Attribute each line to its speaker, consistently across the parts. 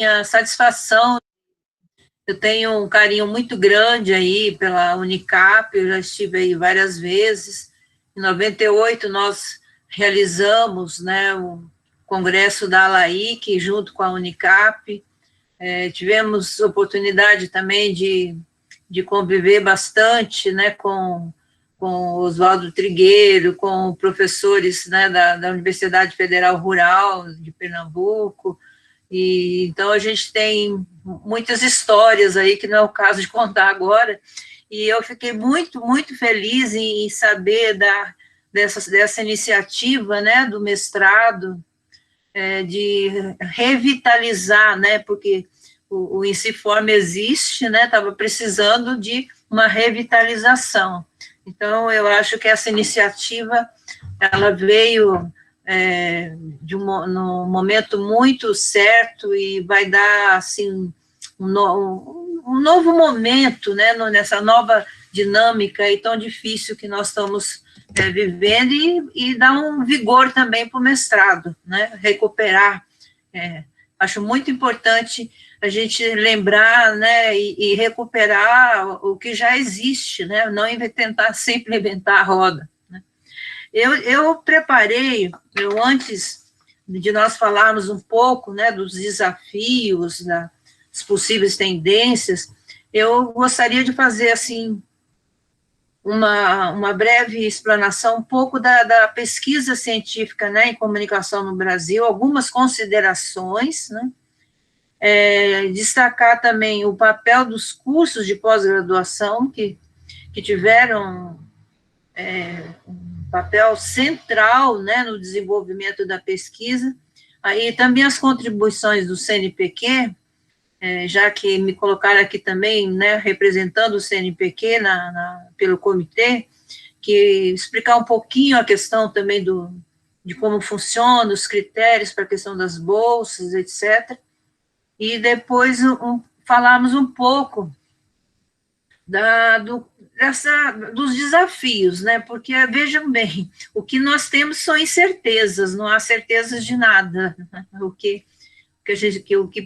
Speaker 1: minha satisfação. Eu tenho um carinho muito grande aí pela Unicap, eu já estive aí várias vezes. Em 98, nós realizamos, né, o congresso da ALAIC, junto com a Unicap. Tivemos oportunidade também de conviver bastante, né, com Oswaldo Trigueiro, com professores, né, da Universidade Federal Rural de Pernambuco. E então a gente tem muitas histórias aí que não é o caso de contar agora. E eu fiquei muito, muito feliz em saber dessa iniciativa, né, do mestrado, de revitalizar, né, porque o Insiform existe, né, estava precisando de uma revitalização. Então, eu acho que essa iniciativa, ela veio num momento muito certo e vai dar, assim, um novo momento, né, nessa nova dinâmica e tão difícil que nós estamos vivendo e dar um vigor também para o mestrado, né, recuperar. Acho muito importante a gente lembrar, né, e recuperar o que já existe, né, não tentar sempre inventar a roda. Né. Eu preparei, antes de nós falarmos um pouco, né, dos desafios, das possíveis tendências, eu gostaria de fazer, assim, uma breve explanação um pouco da pesquisa científica, né, em comunicação no Brasil, algumas considerações, né, destacar também o papel dos cursos de pós-graduação, que tiveram um papel central, né, no desenvolvimento da pesquisa, aí também as contribuições do CNPq, já que me colocaram aqui também, né, representando o CNPq pelo comitê, que explicar um pouquinho a questão também de como funciona, os critérios para a questão das bolsas, etc., e depois falarmos um pouco dos desafios, né? Porque, vejam bem, o que nós temos são incertezas, não há certezas de nada. O que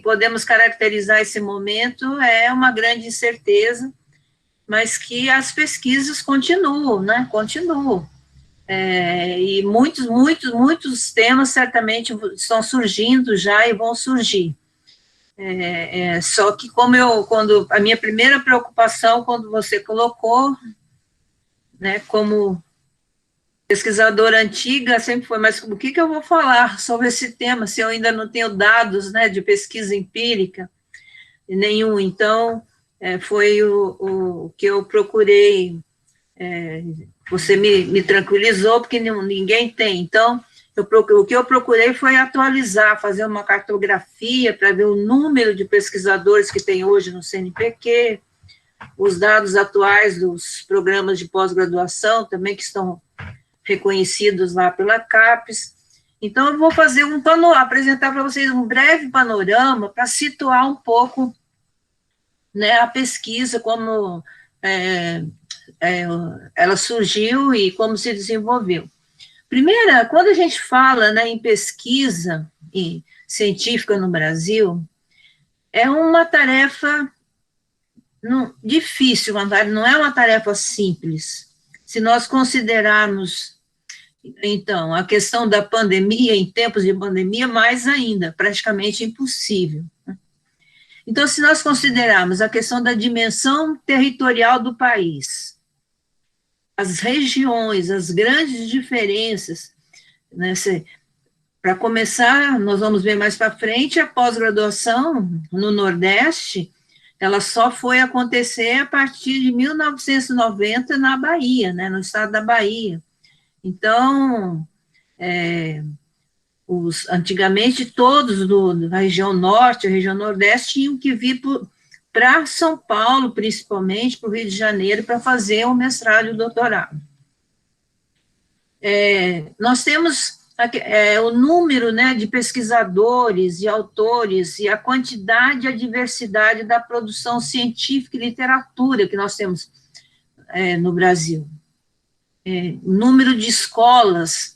Speaker 1: podemos caracterizar esse momento é uma grande incerteza, mas que as pesquisas continuam, né? Continuam. E muitos temas certamente estão surgindo já e vão surgir. Só que quando a minha primeira preocupação, quando você colocou, né, como pesquisadora antiga, sempre foi, mas o que eu vou falar sobre esse tema, se eu ainda não tenho dados, né, de pesquisa empírica, nenhum, então, foi o que eu procurei, você me tranquilizou, porque ninguém tem, então, o que eu procurei foi atualizar, fazer uma cartografia para ver o número de pesquisadores que tem hoje no CNPq, os dados atuais dos programas de pós-graduação também que estão reconhecidos lá pela CAPES. Então, eu vou fazer apresentar para vocês um breve panorama para situar um pouco, né, a pesquisa, como ela surgiu e como se desenvolveu. Primeira, quando a gente fala, né, em pesquisa científica no Brasil, é uma tarefa difícil, não é uma tarefa simples. Se nós considerarmos, então, a questão da pandemia, em tempos de pandemia, mais ainda, praticamente impossível. Então, se nós considerarmos a questão da dimensão territorial do país, as regiões, as grandes diferenças, né, para começar, nós vamos ver mais para frente, a pós-graduação no Nordeste, ela só foi acontecer a partir de 1990 na Bahia, né, no estado da Bahia. Então, antigamente todos da região Norte, a região Nordeste, tinham que vir para São Paulo, principalmente, para o Rio de Janeiro, para fazer o mestrado e o doutorado. Nós temos o número, né, de pesquisadores e autores e a quantidade e a diversidade da produção científica e literatura que nós temos no Brasil. Número de escolas.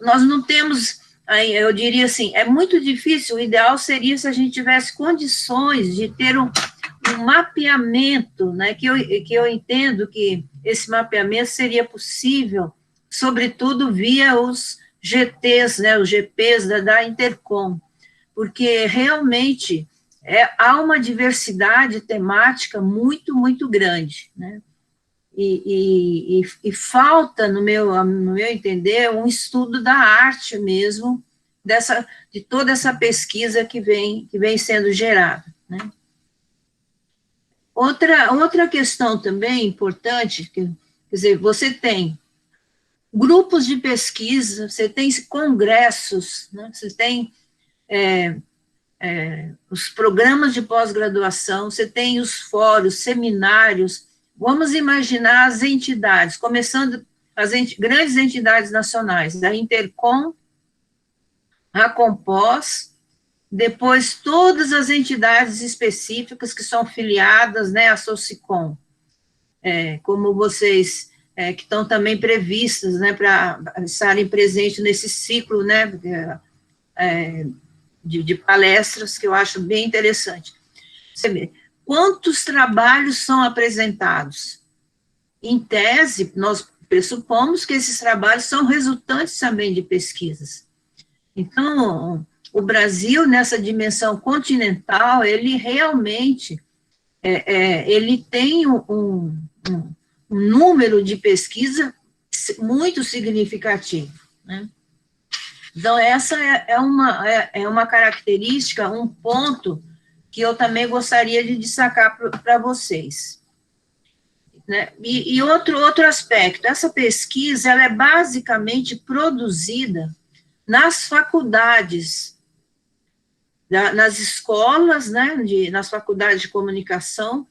Speaker 1: Nós não temos aí eu diria assim, é muito difícil, o ideal seria se a gente tivesse condições de ter um mapeamento, né, que eu entendo que esse mapeamento seria possível, sobretudo via os GTs, né, os GPs da Intercom, porque realmente há uma diversidade temática muito, muito grande, né, e falta, no meu entender, um estudo da arte mesmo, de toda essa pesquisa que vem sendo gerada, né. Outra questão também importante, quer dizer, você tem grupos de pesquisa, você tem congressos, né, você tem os programas de pós-graduação, você tem os fóruns, seminários. Vamos imaginar as entidades, começando as grandes entidades nacionais, a Intercom, a Compós, depois todas as entidades específicas que são filiadas, né, à Socicom, como vocês que estão também previstas, né, para estarem presentes nesse ciclo, né, de palestras, que eu acho bem interessante. Você vê, quantos trabalhos são apresentados? Em tese, nós pressupomos que esses trabalhos são resultantes também de pesquisas. Então, o Brasil, nessa dimensão continental, ele realmente ele tem um número de pesquisa muito significativo, né? Então, essa é uma característica, um ponto que eu também gostaria de destacar para vocês, né? E outro aspecto, essa pesquisa, ela é basicamente produzida nas faculdades, nas escolas, né, nas faculdades de comunicação,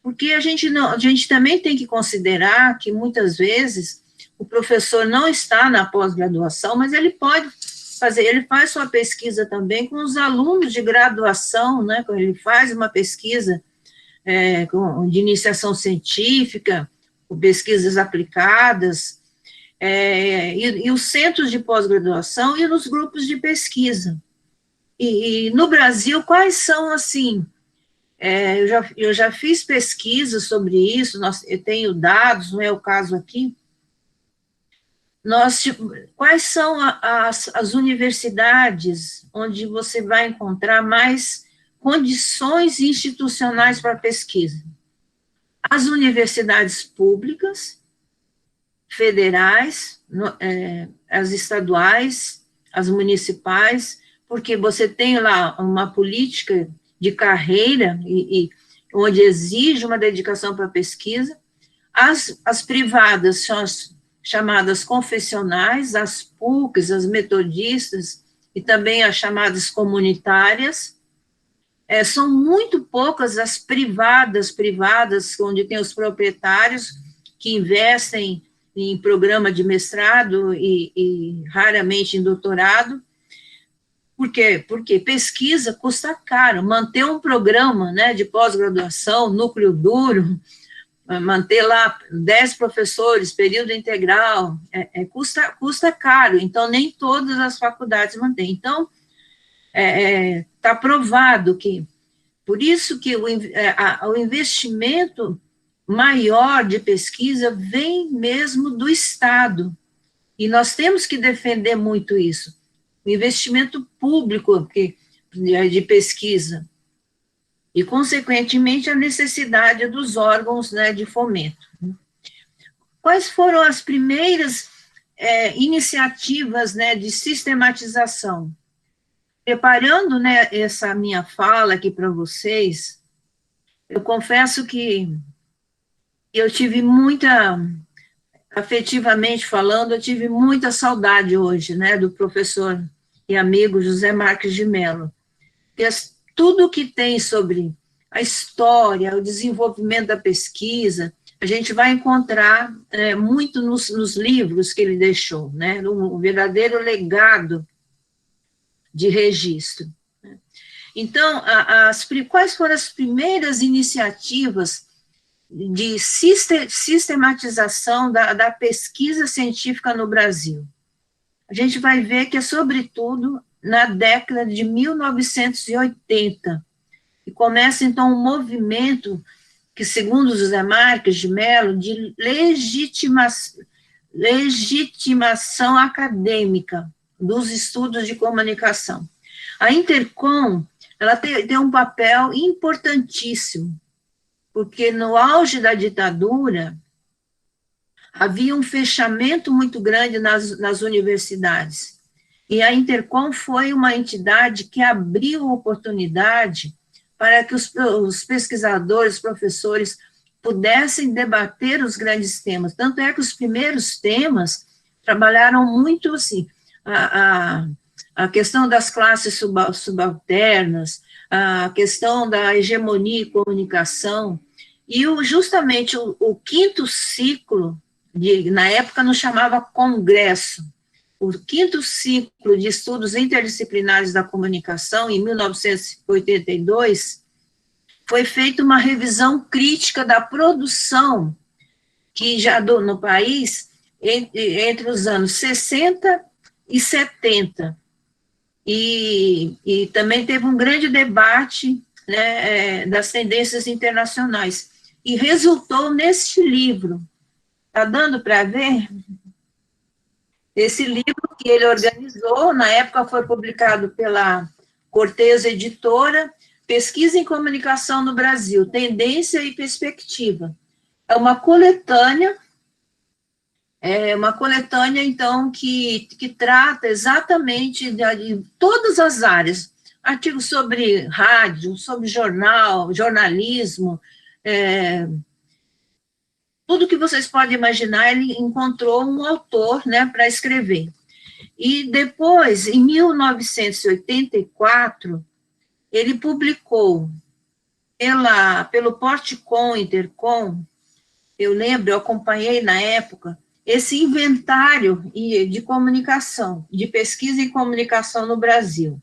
Speaker 1: porque a gente também tem que considerar que, muitas vezes, o professor não está na pós-graduação, mas ele faz sua pesquisa também com os alunos de graduação, né, quando ele faz uma pesquisa de iniciação científica, com pesquisas aplicadas, e os centros de pós-graduação e nos grupos de pesquisa. E no Brasil, quais são, assim, eu já fiz pesquisas sobre isso, eu tenho dados, não é o caso aqui. Quais são as universidades onde você vai encontrar mais condições institucionais para pesquisa? As universidades públicas, federais, as estaduais, as municipais, porque você tem lá uma política de carreira onde exige uma dedicação para a pesquisa. As privadas são as chamadas confessionais, as PUCs, as metodistas, e também as chamadas comunitárias. São muito poucas as privadas, onde tem os proprietários que investem em programa de mestrado e raramente em doutorado. Por quê? Porque pesquisa custa caro, manter um programa, né, de pós-graduação, núcleo duro, manter lá 10 professores, período integral, custa caro, então nem todas as faculdades mantêm. Então, está provado que, por isso que o investimento maior de pesquisa vem mesmo do Estado, e nós temos que defender muito isso, o investimento público de pesquisa, e, consequentemente, a necessidade dos órgãos, né, de fomento. Quais foram as primeiras iniciativas, né, de sistematização? Preparando, né, essa minha fala aqui para vocês, eu confesso que eu tive afetivamente falando, eu tive muita saudade hoje, né, do professor e amigo José Marques de Mello. Porque tudo que tem sobre a história, o desenvolvimento da pesquisa, a gente vai encontrar muito nos livros que ele deixou, né, um verdadeiro legado de registro. Então, quais foram as primeiras iniciativas de sistematização da pesquisa científica no Brasil? a gente vai ver que é, sobretudo, na década de 1980, e começa, então, um movimento que, segundo José Marques de Mello, de legitimação acadêmica dos estudos de comunicação. A Intercom, ela tem um papel importantíssimo, porque no auge da ditadura, havia um fechamento muito grande nas universidades, e a Intercom foi uma entidade que abriu oportunidade para que os pesquisadores, professores, pudessem debater os grandes temas. Tanto é que os primeiros temas trabalharam muito assim, a questão das classes subalternas, a questão da hegemonia e comunicação, e justamente o quinto ciclo, na época não chamava congresso, o quinto ciclo de estudos interdisciplinares da comunicação, em 1982, foi feita uma revisão crítica da produção que já no país, entre os anos 60 e 70, e também teve um grande debate, né, das tendências internacionais, e resultou neste livro. Está dando para ver? Esse livro que ele organizou, na época foi publicado pela Cortez Editora, Pesquisa em Comunicação no Brasil, Tendência e Perspectiva. É uma coletânea, então, que trata exatamente de todas as áreas, artigos sobre rádio, sobre jornalismo, tudo que vocês podem imaginar, ele encontrou um autor, né, para escrever. E depois, em 1984, ele publicou pelo Porticom, Intercom, eu lembro, eu acompanhei na época, esse inventário de comunicação, de pesquisa em comunicação no Brasil,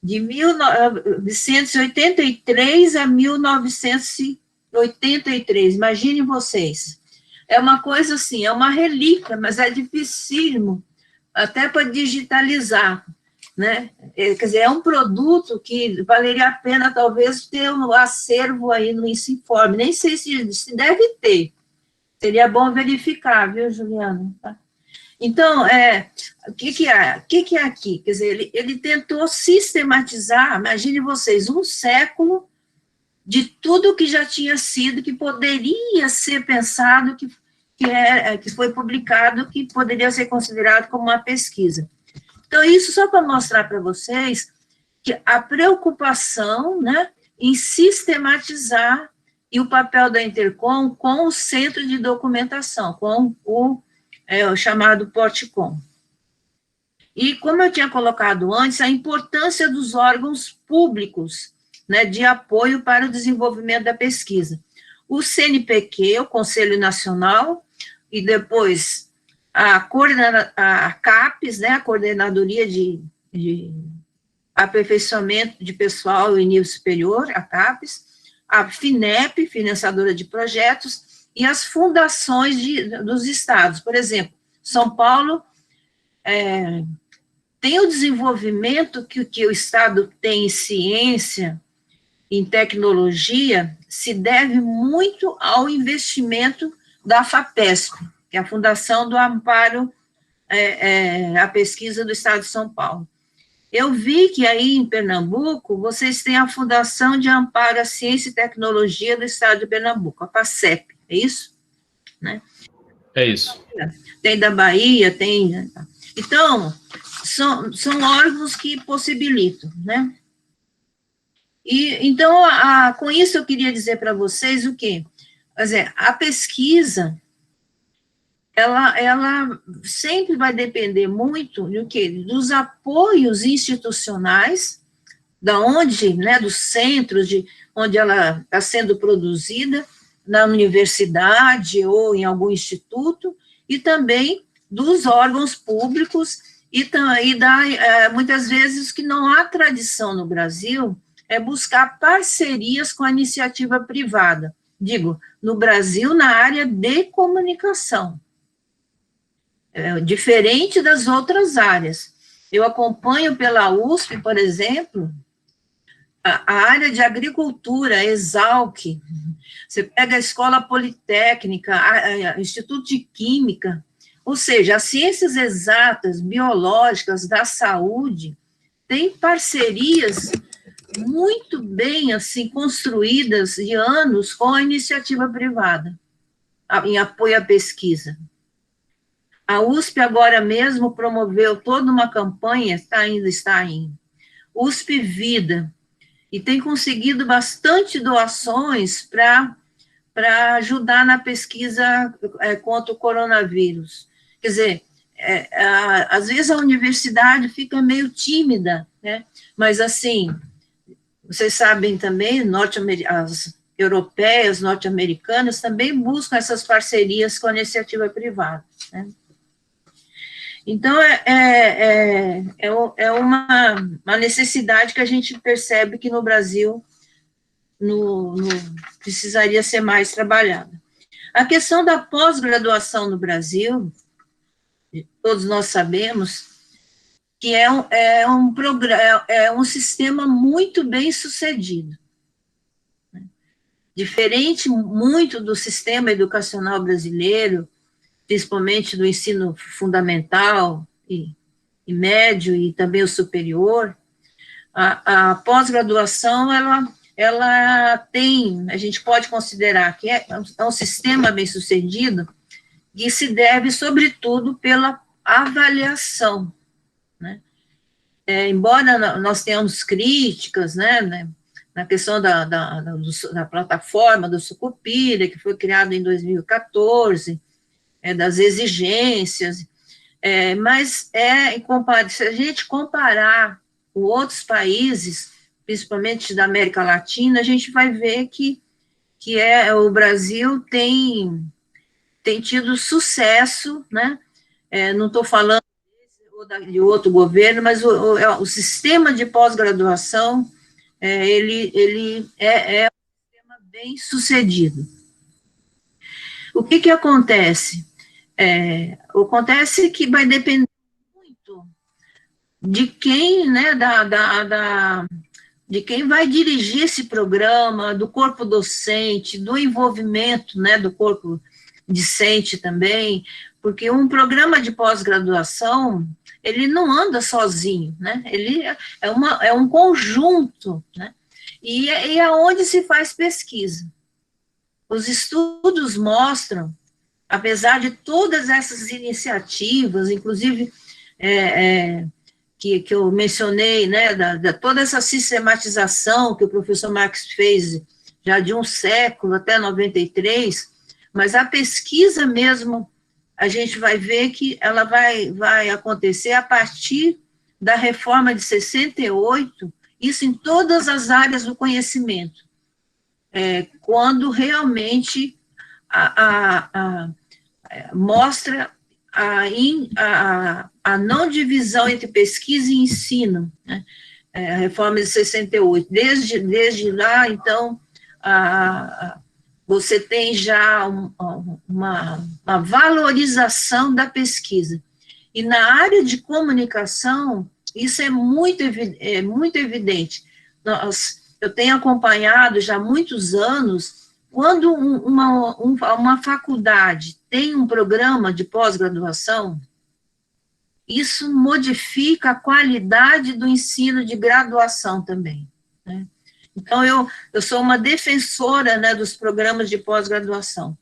Speaker 1: de 1983 a 1983, imaginem vocês. É uma coisa assim, é uma relíquia, mas é dificílimo, até para digitalizar, né? Quer dizer, é um produto que valeria a pena, talvez, ter um acervo aí no Insinforme, nem sei se deve ter, seria bom verificar, viu, Juliana? Então, o que é aqui? Quer dizer, ele tentou sistematizar, imagine vocês, um século de tudo que já tinha sido, que poderia ser pensado, que foi publicado, que poderia ser considerado como uma pesquisa. Então, isso só para mostrar para vocês que a preocupação, né, em sistematizar e o papel da Intercom com o centro de documentação, com o chamado Porticom. E, como eu tinha colocado antes, a importância dos órgãos públicos, né, de apoio para o desenvolvimento da pesquisa. O CNPq, o Conselho Nacional, e depois a CAPES, né, a Coordenadoria de Aperfeiçoamento de Pessoal em Nível Superior, a CAPES, a FINEP, financiadora de projetos, e as fundações dos estados. Por exemplo, São Paulo tem o desenvolvimento que o estado tem em ciência, em tecnologia, se deve muito ao investimento da FAPESP, que é a Fundação do Amparo à Pesquisa do Estado de São Paulo. Eu vi que aí em Pernambuco, vocês têm a Fundação de Amparo à Ciência e Tecnologia do Estado de Pernambuco, a FACEP, é isso? Né?
Speaker 2: É isso.
Speaker 1: Tem da Bahia, tem... Então, são órgãos que possibilitam, né? E, então, com isso eu queria dizer para vocês o quê? Quer dizer, a pesquisa, ela sempre vai depender muito do quê? Dos apoios institucionais, da onde, né, dos centros onde ela está sendo produzida, na universidade ou em algum instituto, e também dos órgãos públicos, muitas vezes que não há tradição no Brasil, é buscar parcerias com a iniciativa privada, digo, no Brasil, na área de comunicação. diferente das outras áreas. Eu acompanho pela USP, por exemplo, a área de agricultura, Exalc, você pega a Escola Politécnica, o Instituto de Química, ou seja, as ciências exatas, biológicas, da saúde, têm parcerias muito bem, assim, construídas de anos com a iniciativa privada, em apoio à pesquisa. A USP agora mesmo promoveu toda uma campanha, ainda está em USP Vida, e tem conseguido bastante doações para ajudar na pesquisa contra o coronavírus. Quer dizer, às vezes a universidade fica meio tímida, né? Mas, assim, vocês sabem também, as europeias, norte-americanas, também buscam essas parcerias com a iniciativa privada, né? Então, é uma necessidade que a gente percebe que no Brasil precisaria ser mais trabalhada. A questão da pós-graduação no Brasil, todos nós sabemos que é um sistema muito bem sucedido. Diferente muito do sistema educacional brasileiro, principalmente do ensino fundamental e médio e também o superior, a pós-graduação, ela tem, a gente pode considerar que é um sistema bem-sucedido que se deve, sobretudo, pela avaliação, né? Embora nós tenhamos críticas, né, na questão da plataforma do Sucupira, que foi criado em 2014, das exigências, mas se a gente comparar com outros países, principalmente da América Latina, a gente vai ver que o Brasil tem tido sucesso, né? Não estou falando de outro governo, mas o sistema de pós-graduação, ele é um sistema bem sucedido. O que acontece? Acontece que vai depender muito de quem, né, de quem vai dirigir esse programa, do corpo docente, do envolvimento, né, do corpo discente também, porque um programa de pós-graduação, ele não anda sozinho, né, ele é um conjunto, né, e é onde se faz pesquisa. Os estudos mostram, apesar de todas essas iniciativas, inclusive que eu mencionei, né, toda essa sistematização que o professor Marx fez já de um século até 93, mas a pesquisa mesmo, a gente vai ver que ela vai acontecer a partir da reforma de 68, isso em todas as áreas do conhecimento, quando realmente mostra a não divisão entre pesquisa e ensino, né? A reforma de 68. Desde lá, então, você tem já uma valorização da pesquisa. E na área de comunicação, isso é muito evidente. Eu tenho acompanhado já há muitos anos, quando uma faculdade tem um programa de pós-graduação, isso modifica a qualidade do ensino de graduação também, né? Então, eu sou uma defensora, né, dos programas de pós-graduação.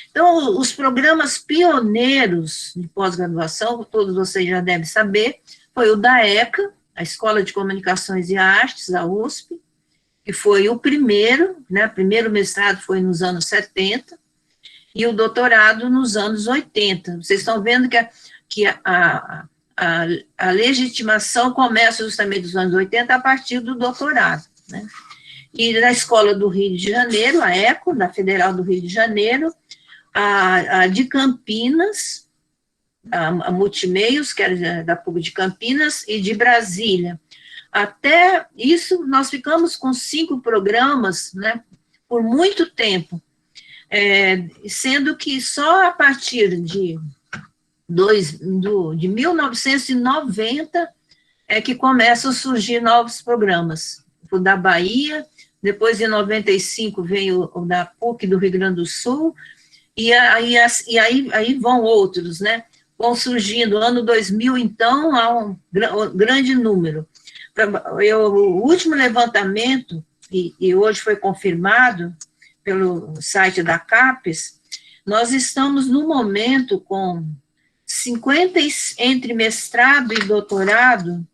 Speaker 1: Então, os programas pioneiros de pós-graduação, todos vocês já devem saber, foi o da ECA, a Escola de Comunicações e Artes, da USP, que foi o primeiro, né, o primeiro mestrado foi nos anos 70, e o doutorado nos anos 80. Vocês estão vendo que a legitimação começa justamente nos anos 80 a partir do doutorado, né? E na Escola do Rio de Janeiro, a ECO, da Federal do Rio de Janeiro, a de Campinas, a Multimeios, que era da PUC de Campinas, e de Brasília. Até isso, nós ficamos com 5 programas, né, por muito tempo, sendo que só a partir de de 1990 é que começam a surgir novos programas. O da Bahia, depois em 95 veio o da PUC do Rio Grande do Sul, e aí vão outros, né? Vão surgindo. Ano 2000, então, há um grande número. O último levantamento, e hoje foi confirmado pelo site da CAPES, nós estamos, no momento, com 50, entre mestrado e doutorado,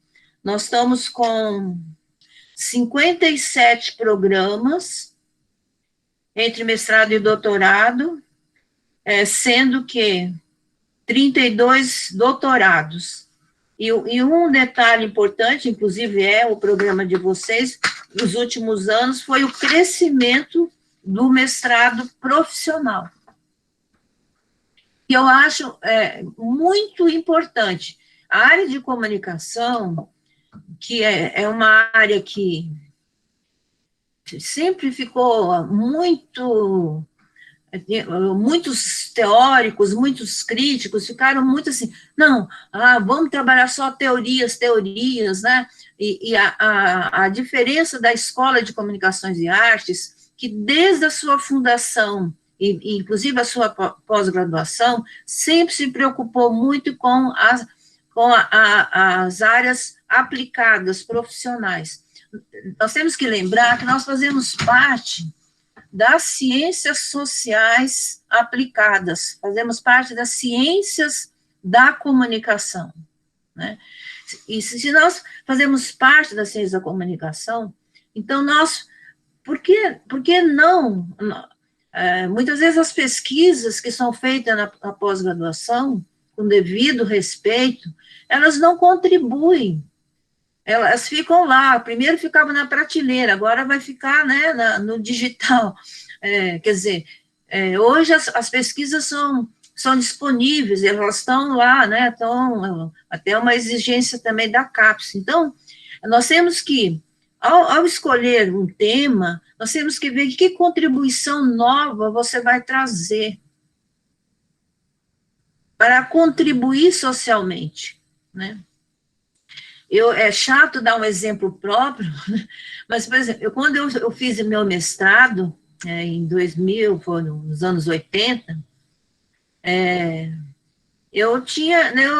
Speaker 1: nós estamos com 57 programas entre mestrado e doutorado, sendo que 32 doutorados. E um detalhe importante, inclusive o programa de vocês, nos últimos anos, foi o crescimento do mestrado profissional. Que eu acho muito importante. A área de comunicação, que é uma área que sempre ficou muitos teóricos, muitos críticos ficaram muito assim, não, vamos trabalhar só teorias, né? E a diferença da Escola de Comunicações e Artes, que desde a sua fundação, e inclusive a sua pós-graduação, sempre se preocupou muito com as áreas aplicadas, profissionais. Nós temos que lembrar que nós fazemos parte das ciências sociais aplicadas, fazemos parte das ciências da comunicação, né? E se nós fazemos parte da ciência da comunicação, então por que não? Muitas vezes as pesquisas que são feitas na pós-graduação, com devido respeito, elas não contribuem. Elas ficam lá, primeiro ficava na prateleira, agora vai ficar, né, no digital. Quer dizer, hoje as pesquisas são disponíveis, elas estão lá, né, estão até uma exigência também da CAPES. Então, nós temos que, ao escolher um tema, nós temos que ver que contribuição nova você vai trazer para contribuir socialmente, né? É chato dar um exemplo próprio, mas, por exemplo, quando eu fiz meu mestrado, em 2000, foi nos anos 80, eu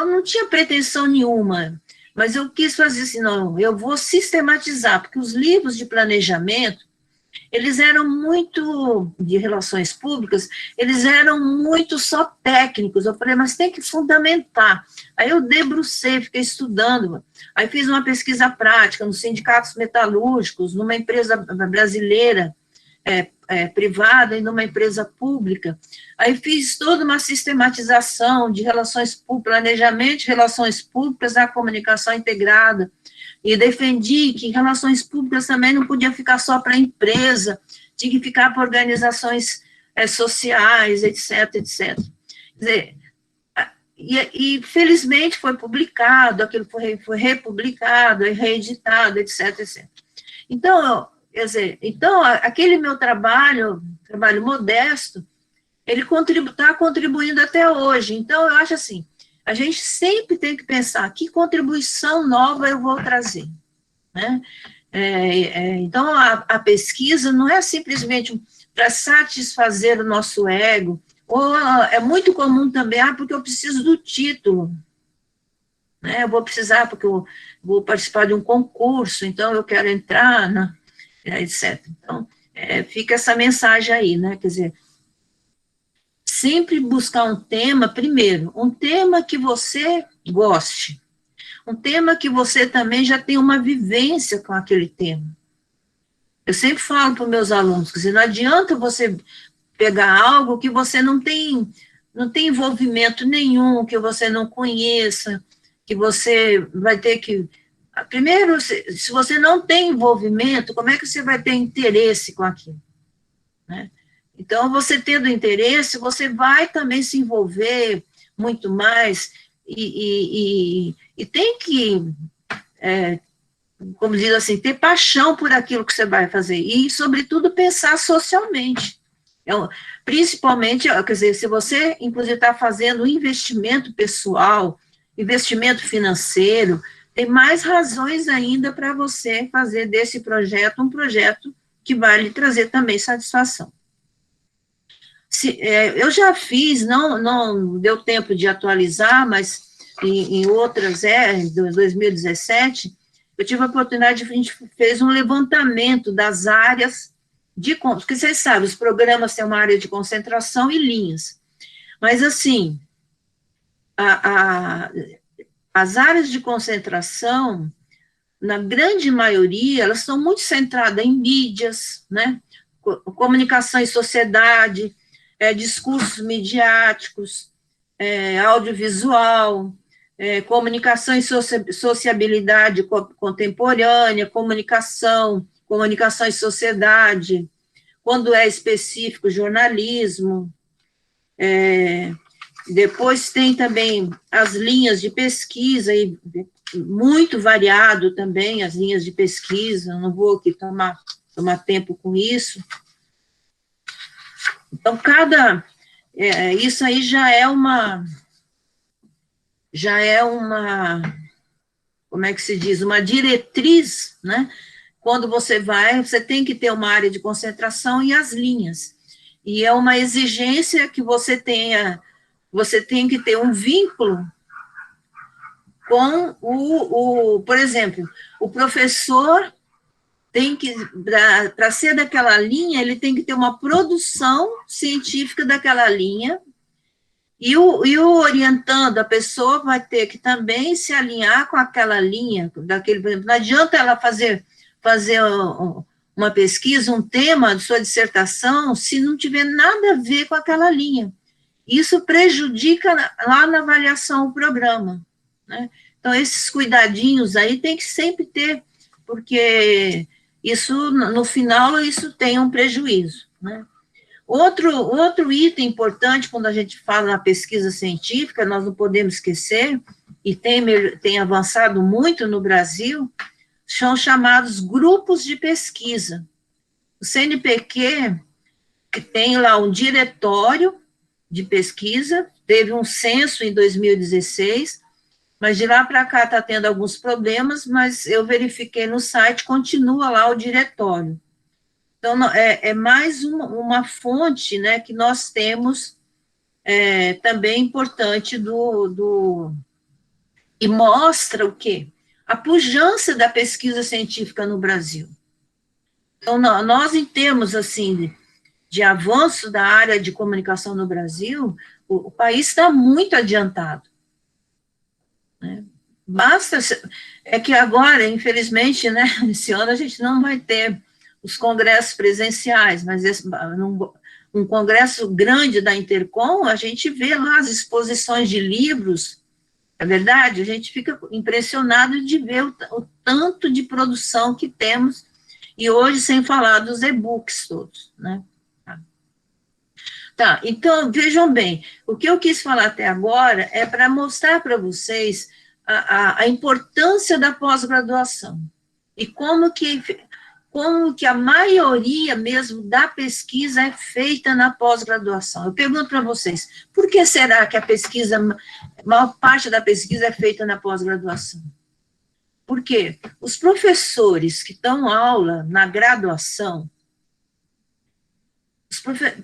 Speaker 1: não tinha pretensão nenhuma, mas eu quis fazer assim, não, eu vou sistematizar, porque os livros de planejamento, eles eram muito, de relações públicas, eles eram muito só técnicos. Eu falei, mas tem que fundamentar. Aí eu debrucei, fiquei estudando. Aí fiz uma pesquisa prática nos sindicatos metalúrgicos, numa empresa brasileira, privada e numa empresa pública. Aí fiz toda uma sistematização de relações públicas, planejamento de relações públicas à comunicação integrada, e defendi que relações públicas também não podia ficar só para a empresa, tinha que ficar para organizações sociais, etc, etc. Quer dizer, e felizmente foi publicado, aquilo foi republicado, reeditado, etc, etc. Então, quer dizer, aquele meu trabalho modesto, ele está contribuindo até hoje. Então, eu acho assim, a gente sempre tem que pensar que contribuição nova eu vou trazer, né? Então, a pesquisa não é simplesmente para satisfazer o nosso ego, ou é muito comum também, porque eu preciso do título, né? Eu vou precisar porque eu vou participar de um concurso, então eu quero entrar, etc. Então, fica essa mensagem aí, né? Quer dizer, sempre buscar um tema, primeiro, um tema que você goste, um tema que você também já tem uma vivência com aquele tema. Eu sempre falo para os meus alunos, quer dizer, não adianta você pegar algo que você não tem envolvimento nenhum, que você não conheça, que você vai ter que... Primeiro, se você não tem envolvimento, como é que você vai ter interesse com aquilo, né? Então, você tendo interesse, você vai também se envolver muito mais e tem que, como diz assim, ter paixão por aquilo que você vai fazer e, sobretudo, pensar socialmente, Principalmente, quer dizer, se você, inclusive, está fazendo um investimento pessoal, investimento financeiro, tem mais razões ainda para você fazer desse projeto um projeto que vai lhe trazer também satisfação. Eu já fiz, não deu tempo de atualizar, mas em outras, em 2017, eu tive a oportunidade, a gente fez um levantamento das áreas porque vocês sabem, os programas têm uma área de concentração e linhas, mas assim, as áreas de concentração, na grande maioria, elas estão muito centradas em mídias, né, comunicação e sociedade, discursos midiáticos, audiovisual, comunicação e sociabilidade contemporânea, comunicação e sociedade, quando é específico, jornalismo. Depois tem também as linhas de pesquisa, muito variado também as linhas de pesquisa, não vou aqui tomar tempo com isso. Então, isso aí já é uma, como é que se diz, uma diretriz, né? Quando você tem que ter uma área de concentração e as linhas. E é uma exigência que você tem que ter um vínculo com por exemplo, o professor tem que, para ser daquela linha, ele tem que ter uma produção científica daquela linha, e o orientando, a pessoa vai ter que também se alinhar com aquela linha, não adianta ela fazer uma pesquisa, um tema de sua dissertação, se não tiver nada a ver com aquela linha. Isso prejudica lá na avaliação o programa, né? Então, esses cuidadinhos aí tem que sempre ter, porque isso, no final, isso tem um prejuízo, né? Outro item importante, quando a gente fala na pesquisa científica, nós não podemos esquecer, e tem avançado muito no Brasil, são chamados grupos de pesquisa. O CNPq, que tem lá um diretório de pesquisa, teve um censo em 2016, mas de lá para cá está tendo alguns problemas, mas eu verifiquei no site, continua lá o diretório. Então, é mais uma fonte, né, que nós temos também importante e mostra o quê? A pujança da pesquisa científica no Brasil. Então, nós, em termos, assim, de avanço da área de comunicação no Brasil, o país está muito adiantado, né? É que agora, infelizmente, né, esse ano a gente não vai ter os congressos presenciais, mas um congresso grande da Intercom, a gente vê lá as exposições de livros, é verdade, a gente fica impressionado de ver o tanto de produção que temos, e hoje sem falar dos e-books todos, né? Tá, então, vejam bem, o que eu quis falar até agora é para mostrar para vocês a importância da pós-graduação e como que a maioria mesmo da pesquisa é feita na pós-graduação. Eu pergunto para vocês, por que será que a maior parte da pesquisa é feita na pós-graduação? Porque os professores que dão aula na graduação,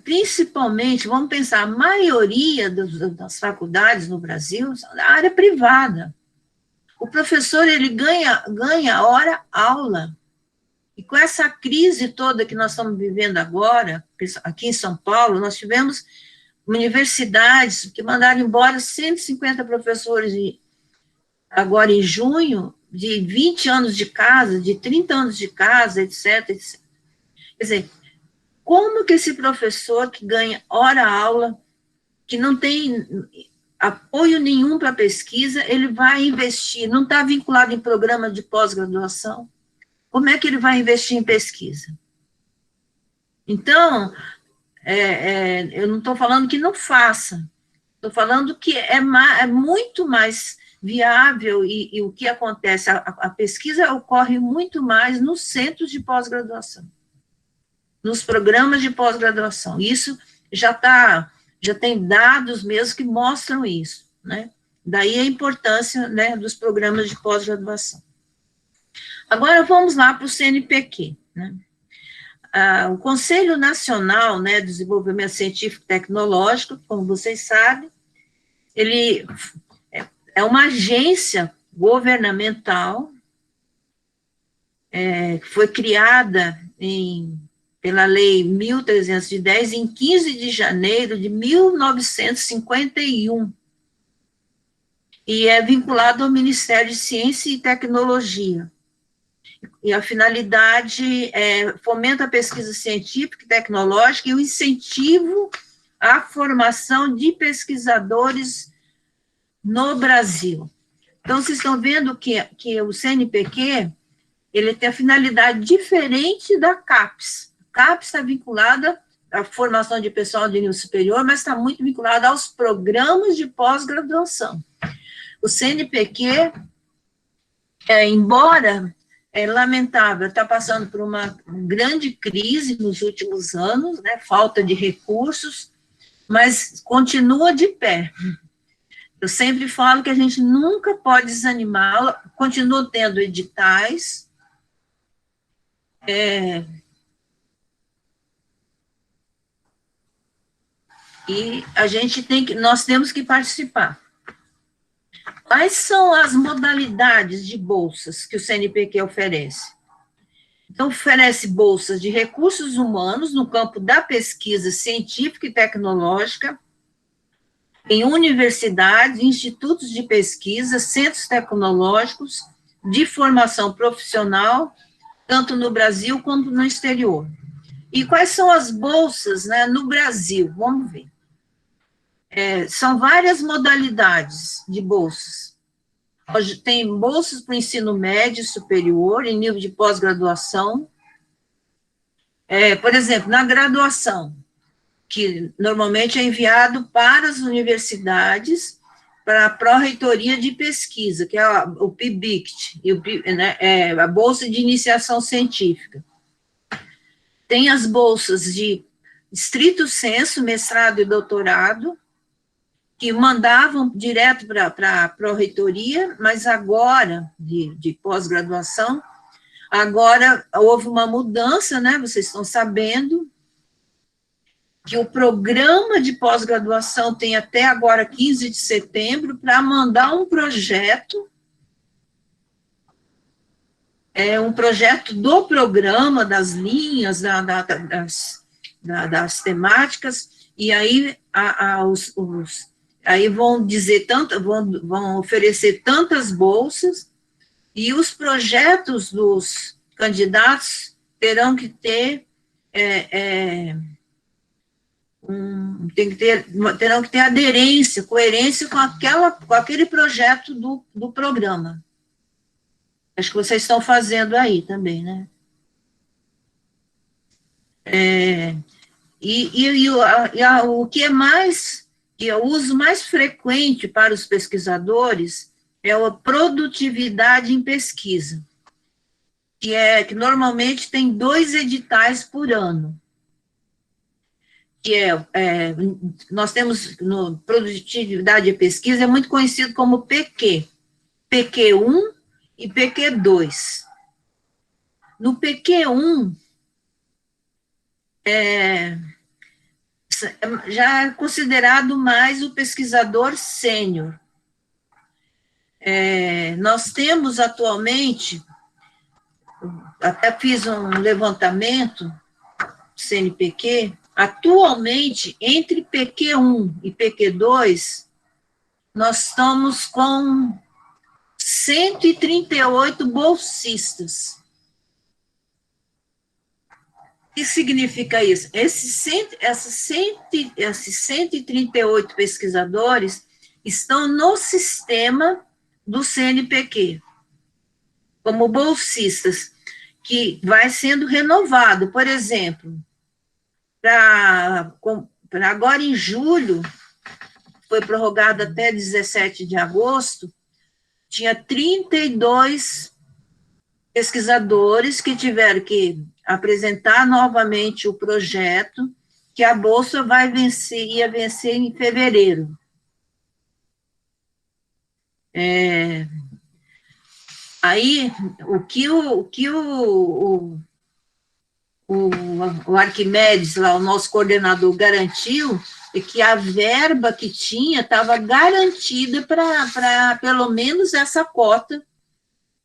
Speaker 1: principalmente, vamos pensar, a maioria das faculdades no Brasil são da área privada. O professor, ele ganha hora-aula. E com essa crise toda que nós estamos vivendo agora, aqui em São Paulo, nós tivemos universidades que mandaram embora 150 professores agora em junho, de 20 anos de casa, de 30 anos de casa, etc, etc. Quer dizer, como que esse professor que ganha hora-aula, que não tem apoio nenhum para pesquisa, ele vai investir, não está vinculado em programa de pós-graduação, como é que ele vai investir em pesquisa? Então, eu não estou falando que não faça, estou falando que é muito mais viável e o que acontece, a pesquisa ocorre muito mais nos centros de pós-graduação. nos programas de pós-graduação. Isso já tem dados mesmo que mostram isso, né? Daí a importância, né, dos programas de pós-graduação. Agora vamos lá para o CNPq, né? O Conselho Nacional, né, de Desenvolvimento Científico e Tecnológico, como vocês sabem, ele é uma agência governamental, que foi criada pela Lei 1.310, em 15 de janeiro de 1951, e é vinculado ao Ministério de Ciência e Tecnologia. E a finalidade fomenta a pesquisa científica e tecnológica e o incentivo à formação de pesquisadores no Brasil. Então, vocês estão vendo que o CNPq, ele tem a finalidade diferente da CAPES. A CAPES está vinculada à formação de pessoal de nível superior, mas está muito vinculada aos programas de pós-graduação. O CNPq, embora lamentável, está passando por uma grande crise nos últimos anos, né, falta de recursos, mas continua de pé. Eu sempre falo que a gente nunca pode desanimar, continua tendo editais, e nós temos que participar. Quais são as modalidades de bolsas que o CNPq oferece? Então, oferece bolsas de recursos humanos no campo da pesquisa científica e tecnológica, em universidades, institutos de pesquisa, centros tecnológicos, de formação profissional, tanto no Brasil quanto no exterior. E quais são as bolsas, né, no Brasil? Vamos ver. São várias modalidades de bolsas. Hoje tem bolsas para o ensino médio e superior, em nível de pós-graduação. Por exemplo, na graduação, que normalmente é enviado para as universidades, para a pró-reitoria de pesquisa, que é o PIBICT, né, a Bolsa de Iniciação Científica. Tem as bolsas de estrito sensu, mestrado e doutorado, que mandavam direto para a pró-reitoria, mas agora, de pós-graduação, agora houve uma mudança, né, vocês estão sabendo, que o programa de pós-graduação tem até agora, 15 de setembro, para mandar um projeto do programa, das linhas, das temáticas, e aí aí vão dizer vão oferecer tantas bolsas, e os projetos dos candidatos terão que ter terão que ter aderência, coerência com aquele projeto do programa. Acho que vocês estão fazendo aí também, né? O que é o uso mais frequente para os pesquisadores é a produtividade em pesquisa, que normalmente tem 2 editais por ano, que nós temos, no produtividade de pesquisa, é muito conhecido como PQ, PQ1 e PQ2. No PQ1, já é considerado mais o pesquisador sênior. Nós temos atualmente, até fiz um levantamento, CNPq, atualmente, entre PQ1 e PQ2, nós estamos com 138 bolsistas. O que significa isso? Esses 138 pesquisadores estão no sistema do CNPq, como bolsistas, que vai sendo renovado. Por exemplo, para agora em julho, foi prorrogado até 17 de agosto, tinha 32 pesquisadores que tiveram que apresentar novamente o projeto, que a Bolsa ia vencer em fevereiro. Aí, o Arquimedes, lá, o nosso coordenador, garantiu que a verba que tinha estava garantida para pelo menos essa cota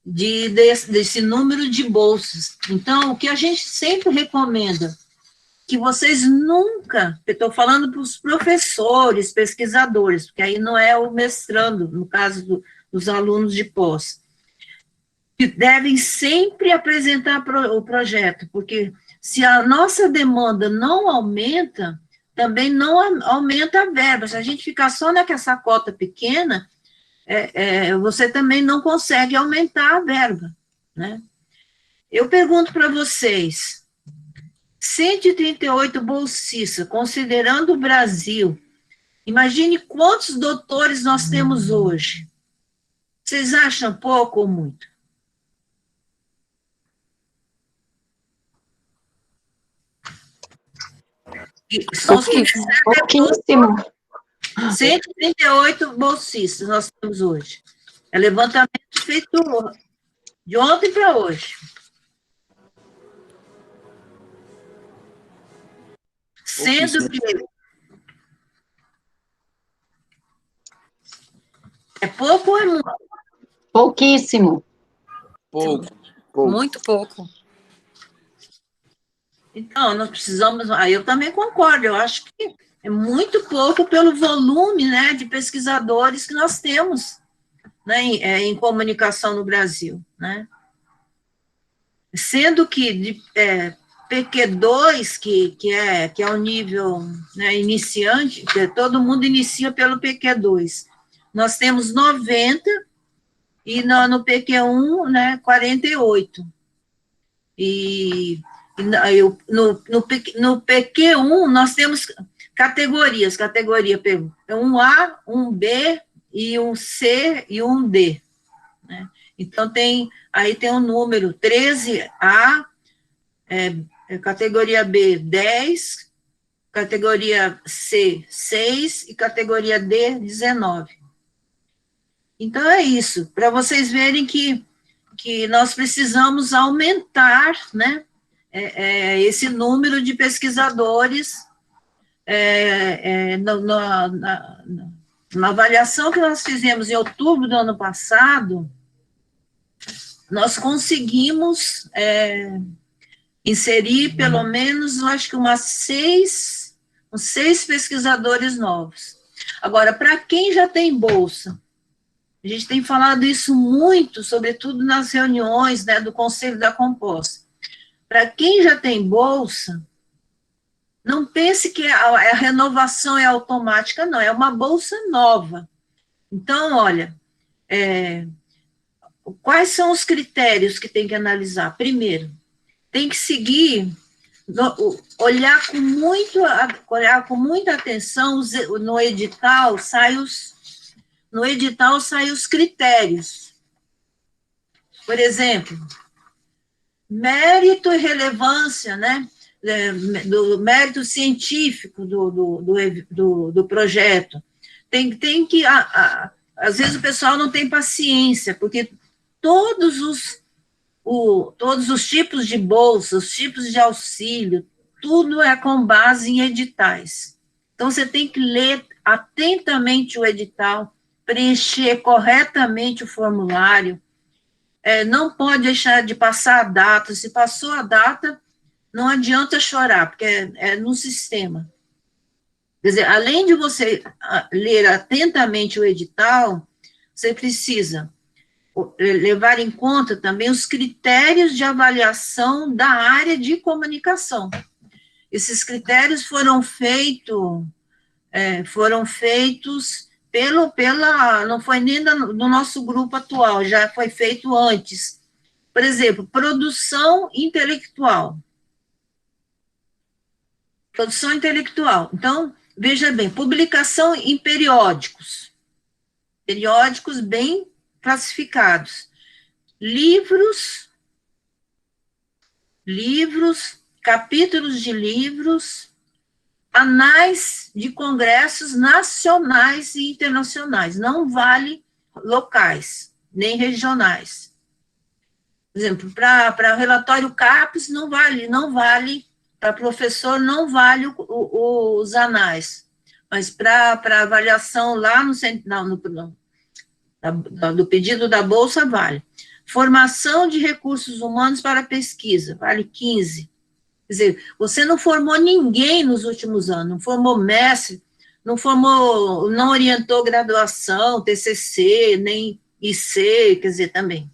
Speaker 1: desse número de bolsas. Então, o que a gente sempre recomenda, que vocês nunca, eu estou falando para os professores, pesquisadores, porque aí não é o mestrando, no caso dos alunos de pós, que devem sempre apresentar o projeto, porque se a nossa demanda não aumenta, também não aumenta a verba. Se a gente ficar só nessa cota pequena, você também não consegue aumentar a verba, né? Eu pergunto para vocês, 138 bolsistas, considerando o Brasil, imagine quantos doutores nós temos hoje. Vocês acham pouco ou muito? São os que recebem
Speaker 2: pouquíssimo.
Speaker 1: 138 bolsistas nós temos hoje. É levantamento feito de ontem para hoje. Sendo que é pouco ou é muito?
Speaker 2: Pouquíssimo.
Speaker 3: Pouco.
Speaker 4: Muito pouco.
Speaker 1: Então, nós precisamos... eu também concordo, eu acho que é muito pouco pelo volume, né, de pesquisadores que nós temos, né, em comunicação no Brasil, né? Sendo que PQ2, que é o nível, né, iniciante, que todo mundo inicia pelo PQ2, nós temos 90, e no PQ1, né, 48. No PQ1, nós temos categorias, categoria 1A, 1B, e 1C e 1D, né? Então, aí tem um número 13A, categoria B, 10, categoria C, 6, e categoria D, 19. Então, é isso, para vocês verem que nós precisamos aumentar, né, esse número de pesquisadores. Na avaliação que nós fizemos em outubro do ano passado, nós conseguimos inserir pelo menos, eu acho que uns 6 pesquisadores novos. Agora, para quem já tem bolsa, a gente tem falado isso muito, sobretudo nas reuniões, né, do Conselho da Composta. Para quem já tem bolsa, não pense que a renovação é automática, não, é uma bolsa nova. Então, olha, quais são os critérios que tem que analisar? Primeiro, tem que seguir, olhar com muita atenção, no edital saem os critérios. Por exemplo, mérito e relevância, né, do mérito científico do projeto. Tem que, às vezes o pessoal não tem paciência, porque todos os tipos de bolsa, os tipos de auxílio, tudo é com base em editais. Então, você tem que ler atentamente o edital, preencher corretamente o formulário, não pode deixar de passar a data. Se passou a data, não adianta chorar, porque é no sistema. Quer dizer, além de você ler atentamente o edital, você precisa levar em conta também os critérios de avaliação da área de comunicação. Esses critérios foram feitos não foi nem do nosso grupo atual, já foi feito antes. Por exemplo, produção intelectual. Produção intelectual. Então, veja bem, publicação em periódicos bem classificados. Livros livros, capítulos de livros, anais de congressos nacionais e internacionais, não vale locais, nem regionais. Por exemplo, para relatório CAPES não vale, para professor não vale os anais, mas para avaliação lá do pedido da Bolsa vale. Formação de recursos humanos para pesquisa, vale 15. Quer dizer, você não formou ninguém nos últimos anos, não formou mestre, não orientou graduação, TCC, nem IC, quer dizer, também.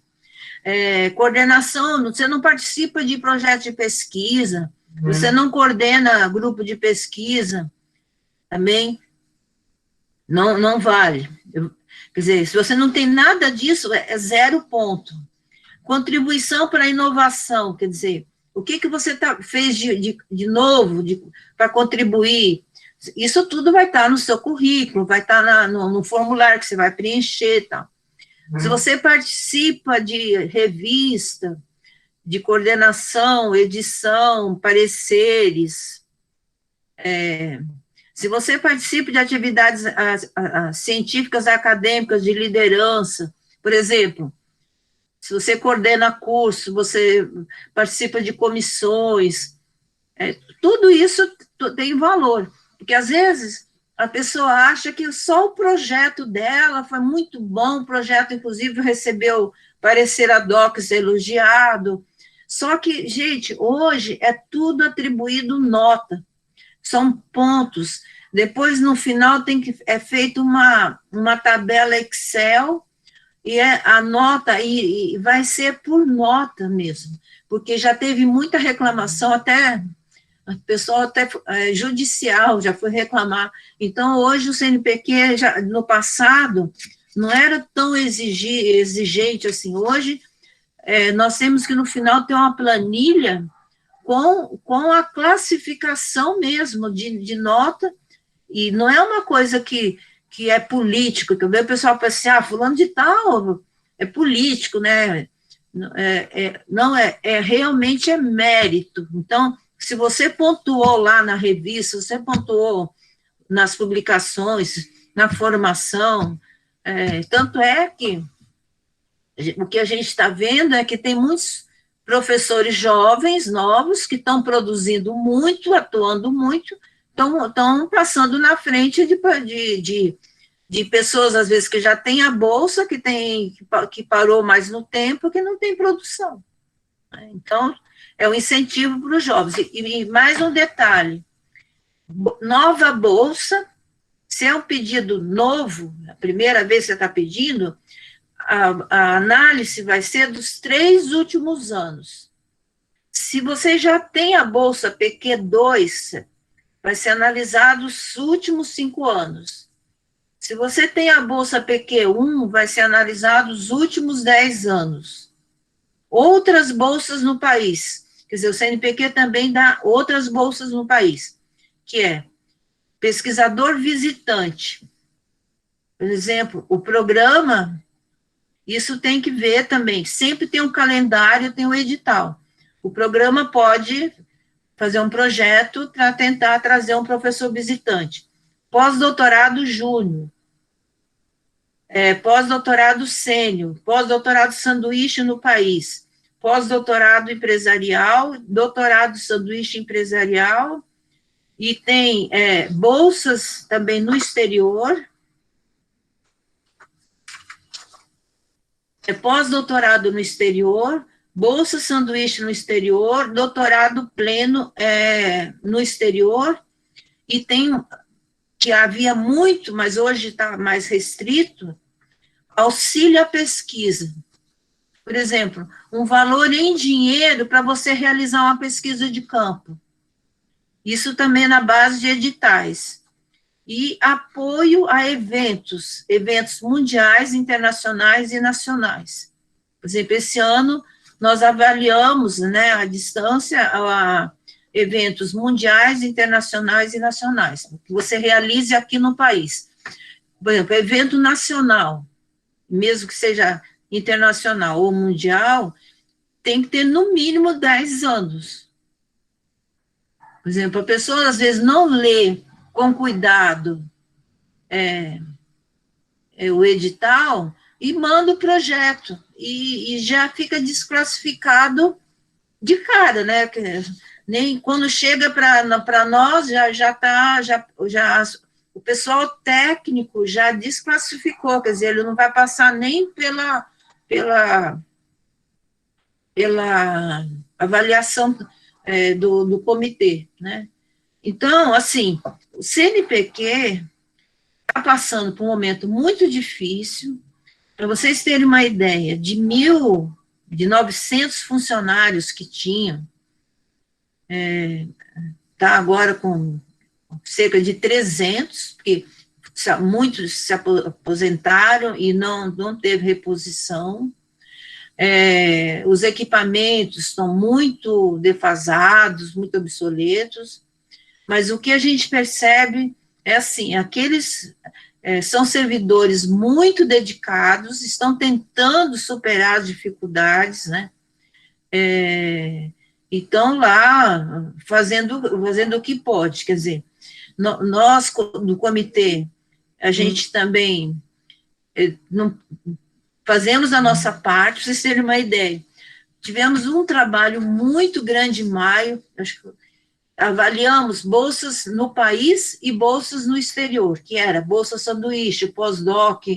Speaker 1: Coordenação, você não participa de projeto de pesquisa, você não coordena grupo de pesquisa, também não vale. Quer dizer, se você não tem nada disso, é 0 ponto. Contribuição para a inovação, quer dizer, o que você fez de novo para contribuir? Isso tudo vai estar no seu currículo, vai estar no formulário que você vai preencher e tal. Se você participa de revista, de coordenação, edição, pareceres, se você participa de atividades científicas, acadêmicas, de liderança, por exemplo, se você coordena curso, você participa de comissões, tudo isso tem valor, porque às vezes a pessoa acha que só o projeto dela foi muito bom, o projeto, inclusive, recebeu parecer ad hoc, elogiado, só que, gente, hoje é tudo atribuído nota, são pontos, depois, no final, é feita uma tabela Excel, e a nota, e vai ser por nota mesmo, porque já teve muita reclamação, até o pessoal até judicial já foi reclamar. Então, hoje o CNPq, no passado, não era tão exigente assim. Hoje, nós temos que, no final, ter uma planilha com a classificação mesmo de nota, e não é uma coisa que é político, que eu vejo o pessoal pensar, assim, fulano de tal é político, né? Não realmente é mérito. Então, se você pontuou lá na revista, você pontuou nas publicações, na formação, tanto é que o que a gente está vendo é que tem muitos professores jovens, novos, que estão produzindo muito, atuando muito, estão passando na frente de pessoas, às vezes, que já têm a bolsa, que parou mais no tempo, que não tem produção. Então, é um incentivo para os jovens. E mais um detalhe, nova bolsa, se é um pedido novo, a primeira vez que você está pedindo, a análise vai ser dos 3 últimos anos. Se você já tem a bolsa PQ2, vai ser analisado os últimos 5 anos. Se você tem a bolsa PQ1, vai ser analisado os últimos 10 anos. Outras bolsas no país, quer dizer, o CNPq também dá outras bolsas no país, que é pesquisador visitante. Por exemplo, o programa, isso tem que ver também, sempre tem um calendário, tem um edital. O programa pode fazer um projeto para tentar trazer um professor visitante. Pós-doutorado júnior, pós-doutorado sênior, pós-doutorado sanduíche no país, pós-doutorado empresarial, doutorado sanduíche empresarial, e tem bolsas também no exterior, pós-doutorado no exterior, bolsa sanduíche no exterior, doutorado pleno no exterior, e tem, que havia muito, mas hoje está mais restrito, auxílio à pesquisa. Por exemplo, um valor em dinheiro para você realizar uma pesquisa de campo. Isso também na base de editais. E apoio a eventos mundiais, internacionais e nacionais. Por exemplo, esse ano nós avaliamos, né, a distância a eventos mundiais, internacionais e nacionais, que você realize aqui no país. Por exemplo, evento nacional, mesmo que seja internacional ou mundial, tem que ter no mínimo 10 anos. Por exemplo, a pessoa às vezes não lê com cuidado o edital e manda o projeto, e já fica desclassificado de cara, né? Nem quando chega para nós, o pessoal técnico já desclassificou, quer dizer, ele não vai passar nem pela avaliação do comitê, né? Então, assim, o CNPq está passando por um momento muito difícil. Para vocês terem uma ideia, de 900 funcionários que tinham, está agora com cerca de 300, porque muitos se aposentaram e não teve reposição. Os equipamentos estão muito defasados, muito obsoletos, mas o que a gente percebe é assim, são servidores muito dedicados, estão tentando superar as dificuldades, né? E estão lá fazendo o que pode, quer dizer, nós, do comitê, a gente também fazemos a nossa parte, para vocês terem uma ideia. Tivemos um trabalho muito grande em maio, acho que avaliamos bolsas no país e bolsas no exterior, que era bolsa sanduíche, pós-doc,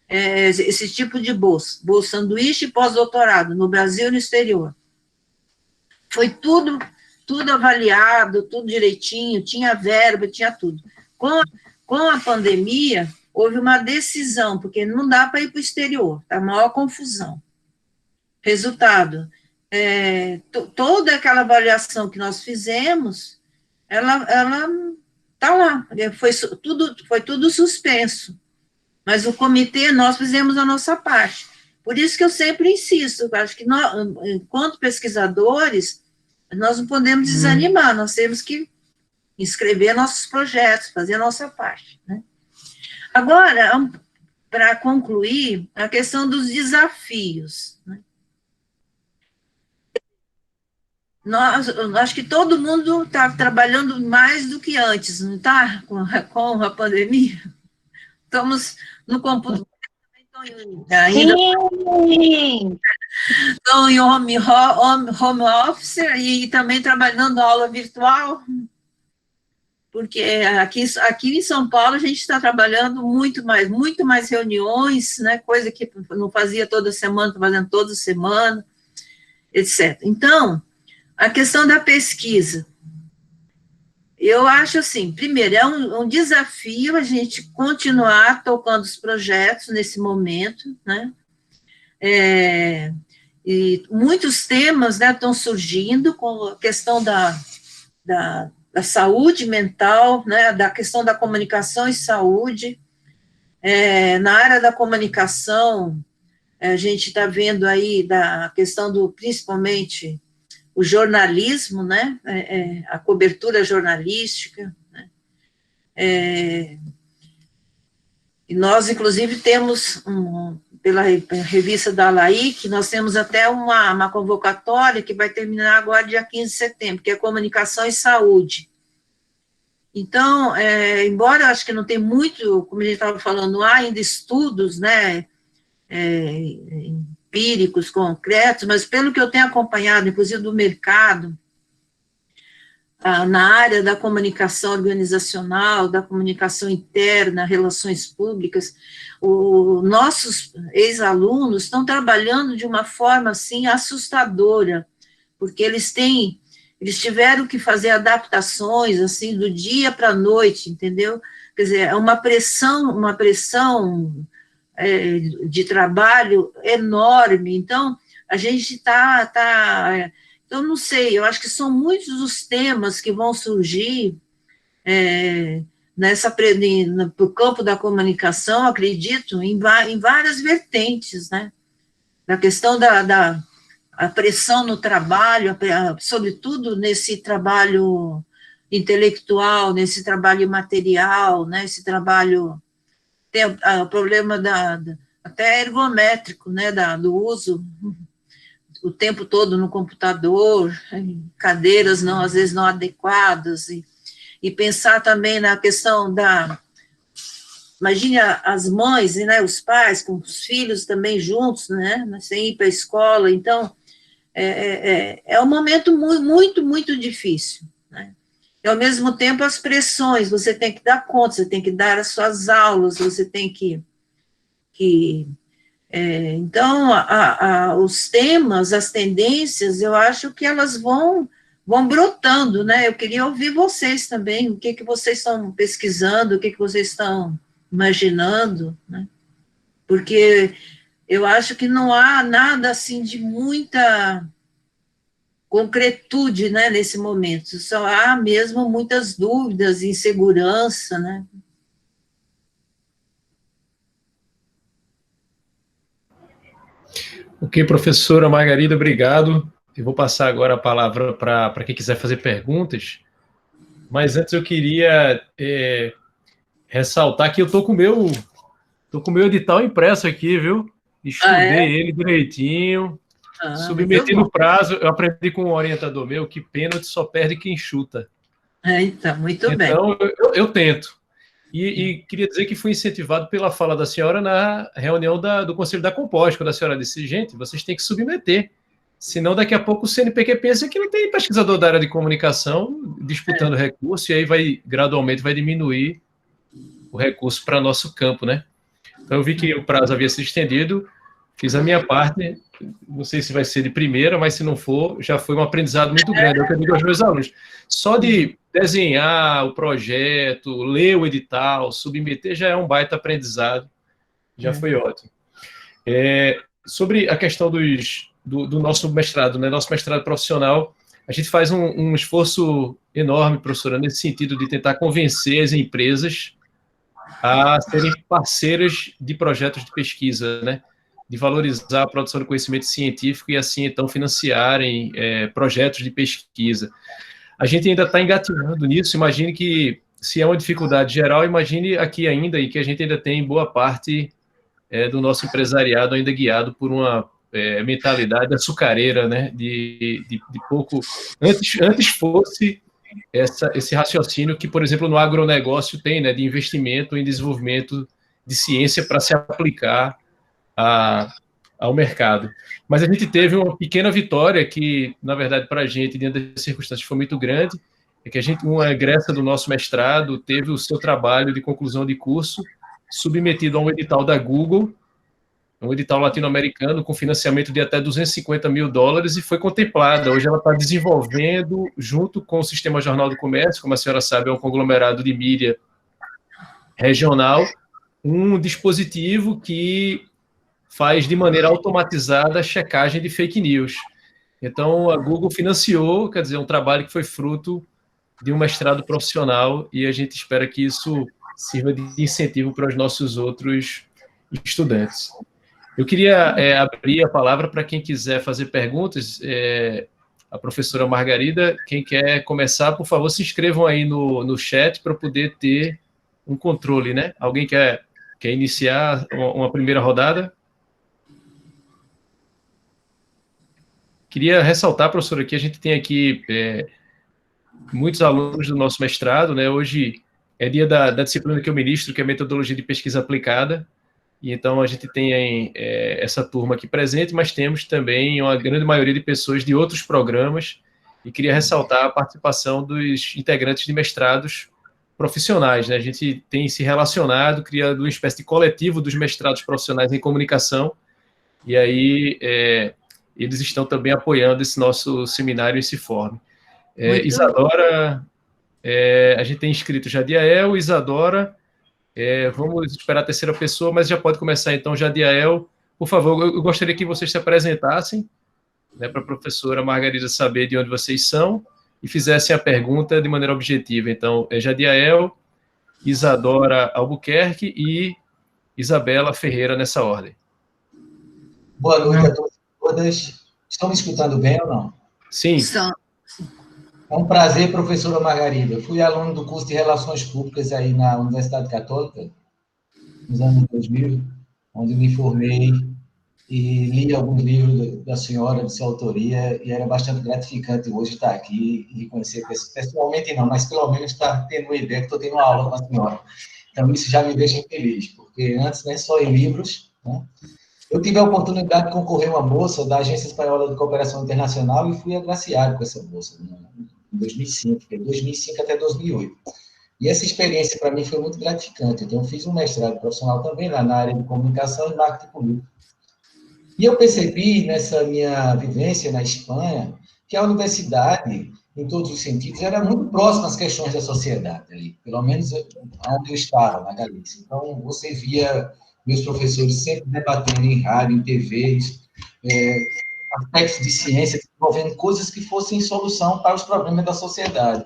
Speaker 1: esse tipo de bolsa sanduíche e pós-doutorado, no Brasil e no exterior. Foi tudo avaliado, tudo direitinho, tinha verba, tinha tudo. Com a pandemia, houve uma decisão, porque não dá para ir para o exterior, está a maior confusão. Resultado, toda aquela avaliação que nós fizemos, ela está lá, foi tudo suspenso, mas o comitê, nós fizemos a nossa parte. Por isso que eu sempre insisto, acho que nós, enquanto pesquisadores, nós não podemos desanimar, nós temos que inscrever nossos projetos, fazer a nossa parte, né? Agora, para concluir, a questão dos desafios, né? Acho que todo mundo está trabalhando mais do que antes, não está? Com a pandemia. Estamos no computador, ainda estão em home office e também trabalhando aula virtual, porque aqui em São Paulo a gente está trabalhando muito mais reuniões, né, coisa que não fazia toda semana, estou fazendo toda semana, etc. Então, a questão da pesquisa, eu acho assim, primeiro, é um desafio a gente continuar tocando os projetos nesse momento, né? E muitos temas, né, estão surgindo com a questão da saúde mental, né, da questão da comunicação e saúde. Na área da comunicação, a gente está vendo aí da questão principalmente, o jornalismo, né, a cobertura jornalística, né, e nós, inclusive, temos, pela revista da LAIC, nós temos até uma convocatória que vai terminar agora dia 15 de setembro, que é Comunicação e Saúde. Então, embora eu acho que não tem muito, como a gente estava falando, há ainda estudos, né, empíricos, concretos, mas pelo que eu tenho acompanhado, inclusive do mercado, na área da comunicação organizacional, da comunicação interna, relações públicas, nossos ex-alunos estão trabalhando de uma forma, assim, assustadora, porque eles tiveram que fazer adaptações, assim, do dia para a noite, entendeu? Quer dizer, é uma pressão de trabalho enorme. Então, a gente então, não sei, eu acho que são muitos os temas que vão surgir no campo da comunicação, acredito, em várias vertentes, né? Da questão a pressão no trabalho, sobretudo nesse trabalho intelectual, nesse trabalho material, né? Esse trabalho, tem o problema até ergométrico, né? Do uso o tempo todo no computador, cadeiras não, às vezes não adequadas, e pensar também na questão imagine as mães, né, os pais com os filhos também juntos, né, sem ir para a escola, então, é um momento muito, muito difícil, né, e ao mesmo tempo as pressões, você tem que dar conta, você tem que dar as suas aulas, você tem que então, os temas, as tendências, eu acho que elas vão brotando, né? Eu queria ouvir vocês também, o que vocês estão pesquisando, o que vocês estão imaginando, né? Porque eu acho que não há nada assim de muita concretude, né, nesse momento, só há mesmo muitas dúvidas, insegurança, né?
Speaker 3: Ok, professora Margarida, obrigado. Eu vou passar agora a palavra para quem quiser fazer perguntas, mas antes eu queria ressaltar que eu estou com o meu edital impresso aqui, viu? Estudei ele direitinho, submeti no prazo. Eu aprendi com um orientador meu que pênalti só perde quem chuta.
Speaker 1: Então, muito bem.
Speaker 3: Então, eu tento. E queria dizer que fui incentivado pela fala da senhora na reunião do Conselho da Composta, quando a senhora disse, gente, vocês têm que submeter, senão daqui a pouco o CNPq pensa que não tem pesquisador da área de comunicação disputando recurso, e aí gradualmente vai diminuir o recurso para nosso campo, né? Então eu vi que o prazo havia se estendido, fiz a minha parte, não sei se vai ser de primeira, mas se não for, já foi um aprendizado muito grande. Eu digo aos meus alunos, só de desenhar o projeto, ler o edital, submeter, já é um baita aprendizado, já foi ótimo. Sobre a questão do nosso mestrado, né, nosso mestrado profissional, a gente faz um esforço enorme, professora, nesse sentido de tentar convencer as empresas a serem parceiras de projetos de pesquisa, né, de valorizar a produção de conhecimento científico e assim, então, financiarem projetos de pesquisa. A gente ainda está engatinhando nisso, imagine que, se é uma dificuldade geral, imagine aqui ainda, e que a gente ainda tem boa parte do nosso empresariado ainda guiado por uma mentalidade açucareira, né, de pouco... Antes fosse esse raciocínio que, por exemplo, no agronegócio tem, né, de investimento em desenvolvimento de ciência para se aplicar ao mercado. Mas a gente teve uma pequena vitória que, na verdade, para a gente, dentro das circunstâncias, foi muito grande, é que uma egressa do nosso mestrado teve o seu trabalho de conclusão de curso submetido a um edital da Google, um edital latino-americano com financiamento de até $250 mil, e foi contemplada. Hoje ela está desenvolvendo, junto com o Sistema Jornal do Comércio, como a senhora sabe, é um conglomerado de mídia regional, um dispositivo que faz de maneira automatizada a checagem de fake news. Então, a Google financiou, quer dizer, um trabalho que foi fruto de um mestrado profissional, e a gente espera que isso sirva de incentivo para os nossos outros estudantes. Eu queria abrir a palavra para quem quiser fazer perguntas. A professora Margarida, quem quer começar, por favor, se inscrevam aí no chat para poder ter um controle, né? Alguém quer iniciar uma primeira rodada? Queria ressaltar, professora, que a gente tem aqui muitos alunos do nosso mestrado, né? Hoje é dia da disciplina que eu ministro, que é Metodologia de Pesquisa Aplicada, e então a gente tem essa turma aqui presente, mas temos também uma grande maioria de pessoas de outros programas, e queria ressaltar a participação dos integrantes de mestrados profissionais, né? A gente tem se relacionado, criando uma espécie de coletivo dos mestrados profissionais em comunicação, e aí eles estão também apoiando esse nosso seminário em Ciforme. Isadora, a gente tem inscrito Jadiael, Isadora, vamos esperar a terceira pessoa, mas já pode começar então, Jadiael. Por favor, eu gostaria que vocês se apresentassem, né, para a professora Margarida saber de onde vocês são e fizessem a pergunta de maneira objetiva. Então, Jadiael, Isadora Albuquerque e Isabela Ferreira, nessa ordem.
Speaker 4: Boa noite a todos e todas. Estão me escutando bem ou não?
Speaker 3: Sim.
Speaker 4: É um prazer, professora Margarida. Eu fui aluno do curso de Relações Públicas aí na Universidade Católica, nos anos 2000, onde me formei e li alguns livros da senhora, de sua autoria, e era bastante gratificante hoje estar aqui e conhecer pessoalmente não, mas pelo menos estar tendo uma ideia que estou tendo uma aula com a senhora. Então, isso já me deixa feliz, porque antes, né, só em livros, né? Eu tive a oportunidade de concorrer a uma bolsa da Agência Espanhola de Cooperação Internacional e fui agraciado com essa bolsa, né, em 2005, de 2005 até 2008. E essa experiência, para mim, foi muito gratificante. Então, eu fiz um mestrado profissional também lá na área de comunicação e marketing político. E eu percebi, nessa minha vivência na Espanha, que a universidade, em todos os sentidos, era muito próxima às questões da sociedade, ali, pelo menos onde eu estava, na Galícia. Então, você via meus professores sempre debatendo em rádio, em TVs, aspectos de ciência, desenvolvendo coisas que fossem solução para os problemas da sociedade.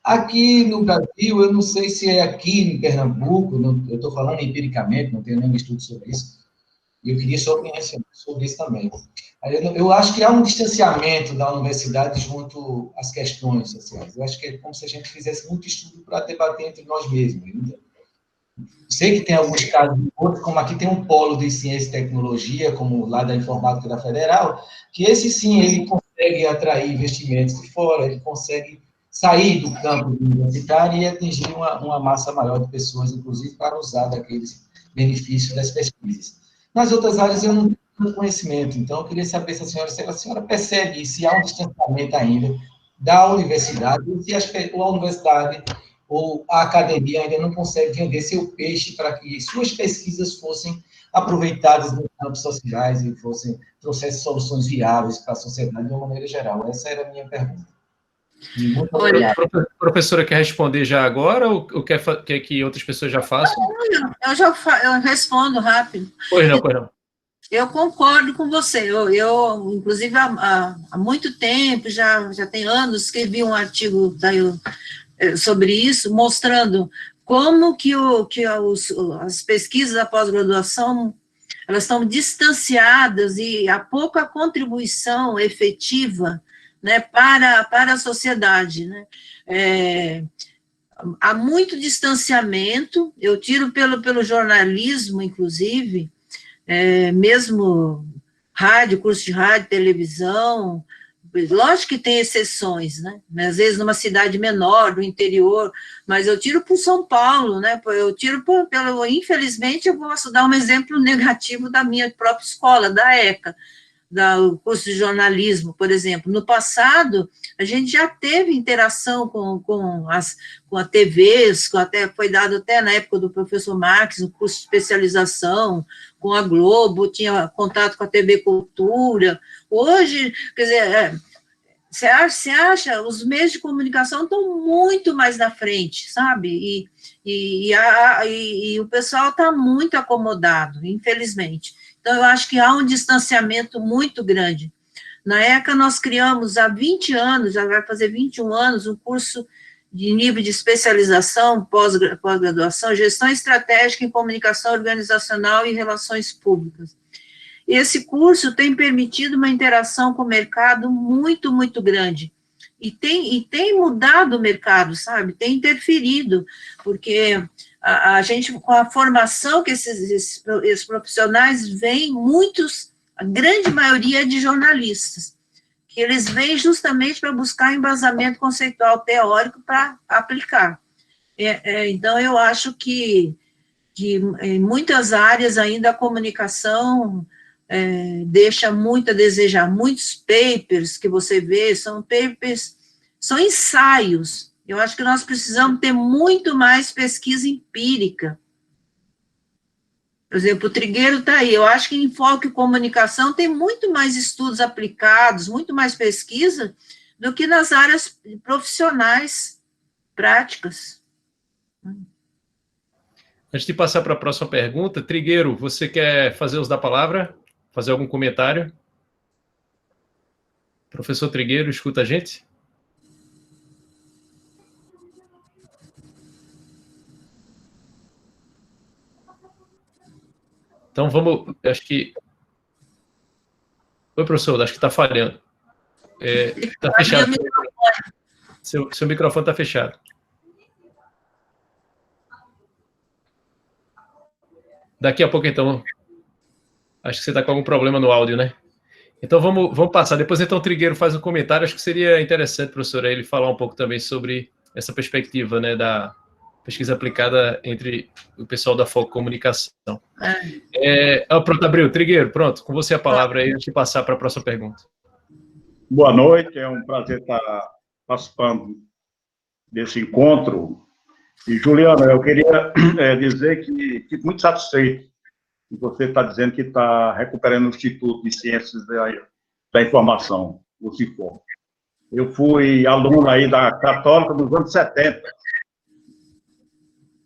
Speaker 4: Aqui no Brasil, eu não sei se é aqui em Pernambuco, eu estou falando empiricamente, não tenho nenhum estudo sobre isso, e eu queria sua opinião sobre isso também. Eu acho que há um distanciamento da universidade junto às questões sociais. Eu acho que é como se a gente fizesse muito estudo para debater entre nós mesmos. Sei que tem alguns casos, como aqui tem um polo de ciência e tecnologia, como lá da informática da Federal, que esse sim, ele consegue atrair investimentos de fora, ele consegue sair do campo universitário e atingir uma massa maior de pessoas, inclusive para usar daqueles benefícios das pesquisas. Nas outras áreas eu não tenho conhecimento, então eu queria saber se a senhora percebe se há um distanciamento ainda da universidade, se a universidade ou a academia ainda não consegue vender seu peixe para que suas pesquisas fossem aproveitadas nos campos sociais e trouxessem soluções viáveis para a sociedade de uma maneira geral. Essa era a minha pergunta.
Speaker 1: Olha,
Speaker 3: a professora quer responder já agora ou quer que outras pessoas já façam?
Speaker 1: Eu respondo rápido.
Speaker 3: Pois não.
Speaker 1: Eu concordo com você. Eu inclusive, há muito tempo, já tem anos, escrevi um artigo sobre isso, mostrando como que as pesquisas da pós-graduação elas estão distanciadas e há pouca contribuição efetiva, né, para a sociedade, né? Há muito distanciamento, eu tiro pelo jornalismo, inclusive, mesmo rádio, curso de rádio, televisão, lógico que tem exceções, né? Às vezes numa cidade menor, do interior, mas eu tiro por São Paulo, né? Eu tiro infelizmente, eu posso dar um exemplo negativo da minha própria escola, da ECA, do curso de jornalismo, por exemplo. No passado, a gente já teve interação com a TVs, foi dado até na época do professor Marques, um curso de especialização, com a Globo, tinha contato com a TV Cultura. Hoje, quer dizer, você acha, os meios de comunicação estão muito mais na frente, sabe? E o pessoal está muito acomodado, infelizmente. Então, eu acho que há um distanciamento muito grande. Na ECA, nós criamos há 20 anos, já vai fazer 21 anos, um curso de nível de especialização, pós-graduação, gestão estratégica em comunicação organizacional e relações públicas. Esse curso tem permitido uma interação com o mercado muito, muito grande. E tem mudado o mercado, sabe? Tem interferido, porque a gente, com a formação que esses profissionais vêm, a grande maioria de jornalistas, que eles vêm justamente para buscar embasamento conceitual teórico para aplicar. Então, eu acho que em muitas áreas ainda a comunicação deixa muito a desejar. Muitos papers que você vê são ensaios. Eu acho que nós precisamos ter muito mais pesquisa empírica. Por exemplo, o Trigueiro está aí. Eu acho que em Foco e Comunicação tem muito mais estudos aplicados, muito mais pesquisa do que nas áreas profissionais práticas.
Speaker 3: Antes de passar para a próxima pergunta, Trigueiro, você quer fazer uso da palavra? Fazer algum comentário? Professor Trigueiro, escuta a gente? Então, acho que... Oi, professor, acho que está falhando. Está fechado. Seu microfone está fechado. Daqui a pouco, então. Acho que você está com algum problema no áudio, né? Então vamos passar. Depois então o Trigueiro faz um comentário. Acho que seria interessante, professor, ele falar um pouco também sobre essa perspectiva, né, da pesquisa aplicada entre o pessoal da Foco Comunicação. Pronto, Abril, Trigueiro, pronto. Com você a palavra aí, antes de passar para a próxima pergunta.
Speaker 5: Boa noite, é um prazer estar participando desse encontro. E, Juliana, eu queria dizer que fico muito satisfeito que você está dizendo que está recuperando o Instituto de Ciências da Informação, o CIFOR. Eu fui aluno aí da Católica nos anos 70.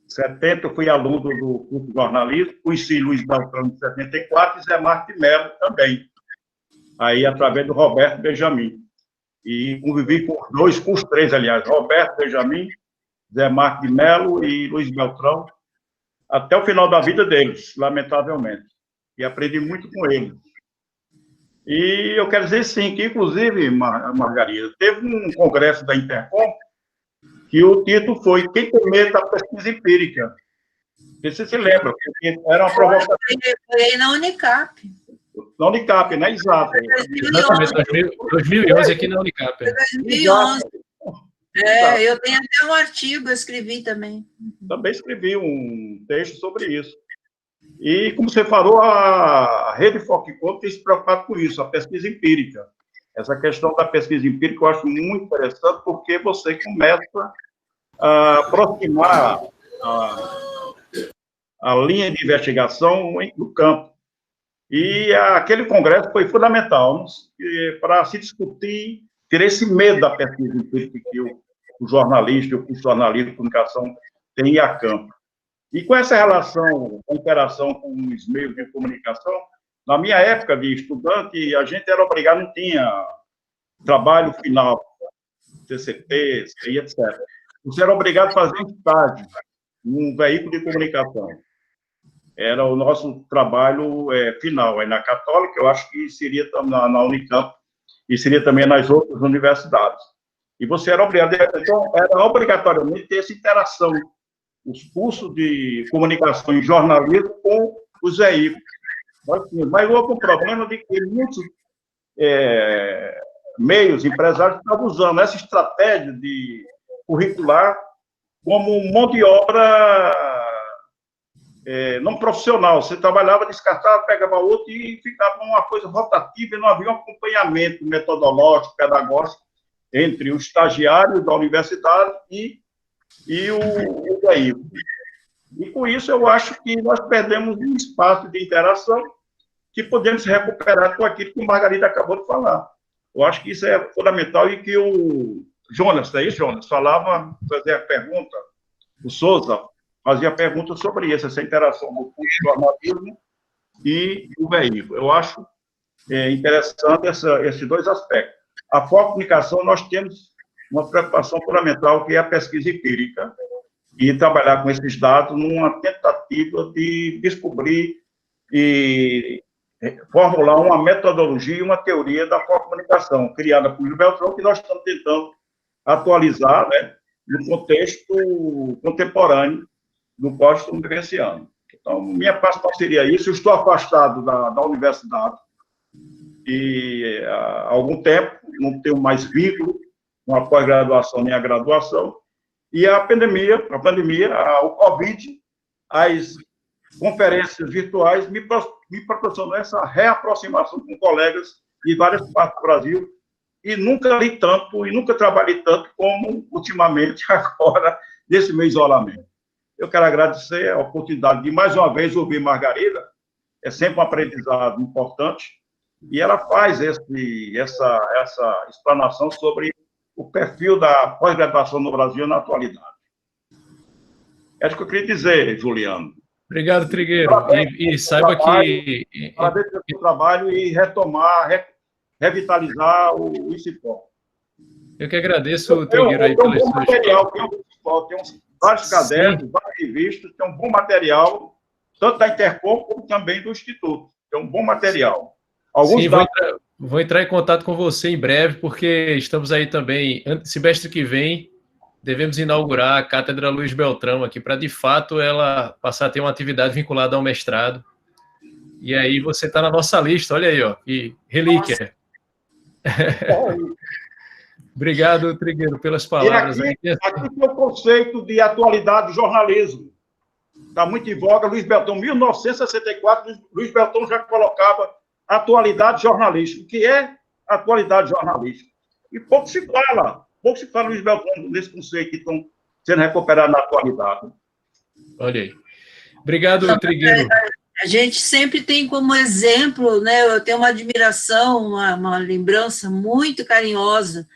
Speaker 5: 70 eu fui aluno do curso de jornalismo, conheci Luiz Beltrão em 74 e Zé Marques de Mello também, aí através do Roberto Benjamin. E convivi com os três, aliás, Roberto Benjamin, Zé Marques de Mello e Luiz Beltrão, até o final da vida deles, lamentavelmente. E aprendi muito com eles. E eu quero dizer, sim, que, inclusive, Margarida, teve um congresso da Intercom que o título foi Quem tem medo da pesquisa empírica. Você se lembra? Era uma provocação.
Speaker 1: Foi aí na Unicap.
Speaker 5: Na Unicap, né? Exato.
Speaker 3: Exatamente, 2011 aqui na Unicap.
Speaker 1: 2011. Eu tenho até um artigo, eu escrevi também.
Speaker 5: Também escrevi um texto sobre isso. E, como você falou, a Rede Focicom tem se preocupado com isso, a pesquisa empírica. Essa questão da pesquisa empírica eu acho muito interessante, porque você começa a aproximar a linha de investigação no campo. E aquele congresso foi fundamental para se discutir, ter esse medo da pesquisa empírica que o jornalista, o curso de jornalismo e comunicação tem a campo. E com essa relação, a interação com os meios de comunicação, na minha época de estudante, a gente era obrigado, não tinha trabalho final, TCT, CI, etc. Você era obrigado a fazer um estágio num veículo de comunicação. Era o nosso trabalho final. Aí na Católica, eu acho que seria na Unicamp e seria também nas outras universidades. E você era obrigado, então, era obrigatoriamente ter essa interação, os cursos de comunicação e jornalismo com os veículos. Mas houve um problema de que muitos meios empresários estavam usando essa estratégia de curricular como mão de obra não profissional. Você trabalhava, descartava, pegava outro e ficava uma coisa rotativa e não havia um acompanhamento metodológico, pedagógico entre o estagiário da universidade e o veículo. E com isso eu acho que nós perdemos um espaço de interação que podemos recuperar com aquilo que o Margarida acabou de falar. Eu acho que isso é fundamental e que o Jonas, é isso, Jonas, falava, fazia a pergunta, o Souza fazia pergunta sobre isso, essa interação do curso de jornalismo e o veículo. Eu acho interessante esses dois aspectos. A comunicação, nós temos uma preocupação fundamental, que é a pesquisa empírica, e trabalhar com esses dados numa tentativa de descobrir e formular uma metodologia e uma teoria da comunicação, criada por Beltrão, que nós estamos tentando atualizar, né, no contexto contemporâneo do qual estamos vivenciando. Então, minha participação seria isso. Eu estou afastado da universidade e há algum tempo não tenho mais vínculo com a pós-graduação nem a graduação, e a pandemia, o Covid, as conferências virtuais me proporcionou essa reaproximação com colegas de várias partes do Brasil, e nunca li tanto, e nunca trabalhei tanto como ultimamente, agora, nesse meu isolamento. Eu quero agradecer a oportunidade de, mais uma vez, ouvir Margarida, é sempre um aprendizado importante, e ela faz essa explanação sobre o perfil da pós-graduação no Brasil na atualidade. É isso que eu queria dizer, Juliano.
Speaker 3: Obrigado, Trigueiro. E saiba que...
Speaker 5: Parabéns pelo trabalho e revitalizar o ICIPOL.
Speaker 3: Eu que agradeço, Trigueiro, aí pelo
Speaker 5: bom material, tem vários cadernos, várias revistas, tem um bom material, tanto da Intercom como também do Instituto. Tem um bom material.
Speaker 3: Sim, vou entrar em contato com você em breve, porque estamos aí também, semestre que vem, devemos inaugurar a Cátedra Luiz Beltrão aqui, para, de fato, ela passar a ter uma atividade vinculada ao mestrado. E aí você está na nossa lista, olha aí, ó, que relíquia. Obrigado, Trigueiro, pelas palavras.
Speaker 5: E aqui tem o conceito de atualidade do jornalismo. Está muito em voga, Luiz Beltrão, 1964, Luiz Beltrão já colocava atualidade jornalística. O que é atualidade jornalística? E pouco se fala Luiz Beltrão nesse conceito que estão sendo recuperados na atualidade.
Speaker 3: Olha aí. Obrigado, Trigueiro.
Speaker 1: A gente sempre tem como exemplo, né? Eu tenho uma admiração, uma lembrança muito carinhosa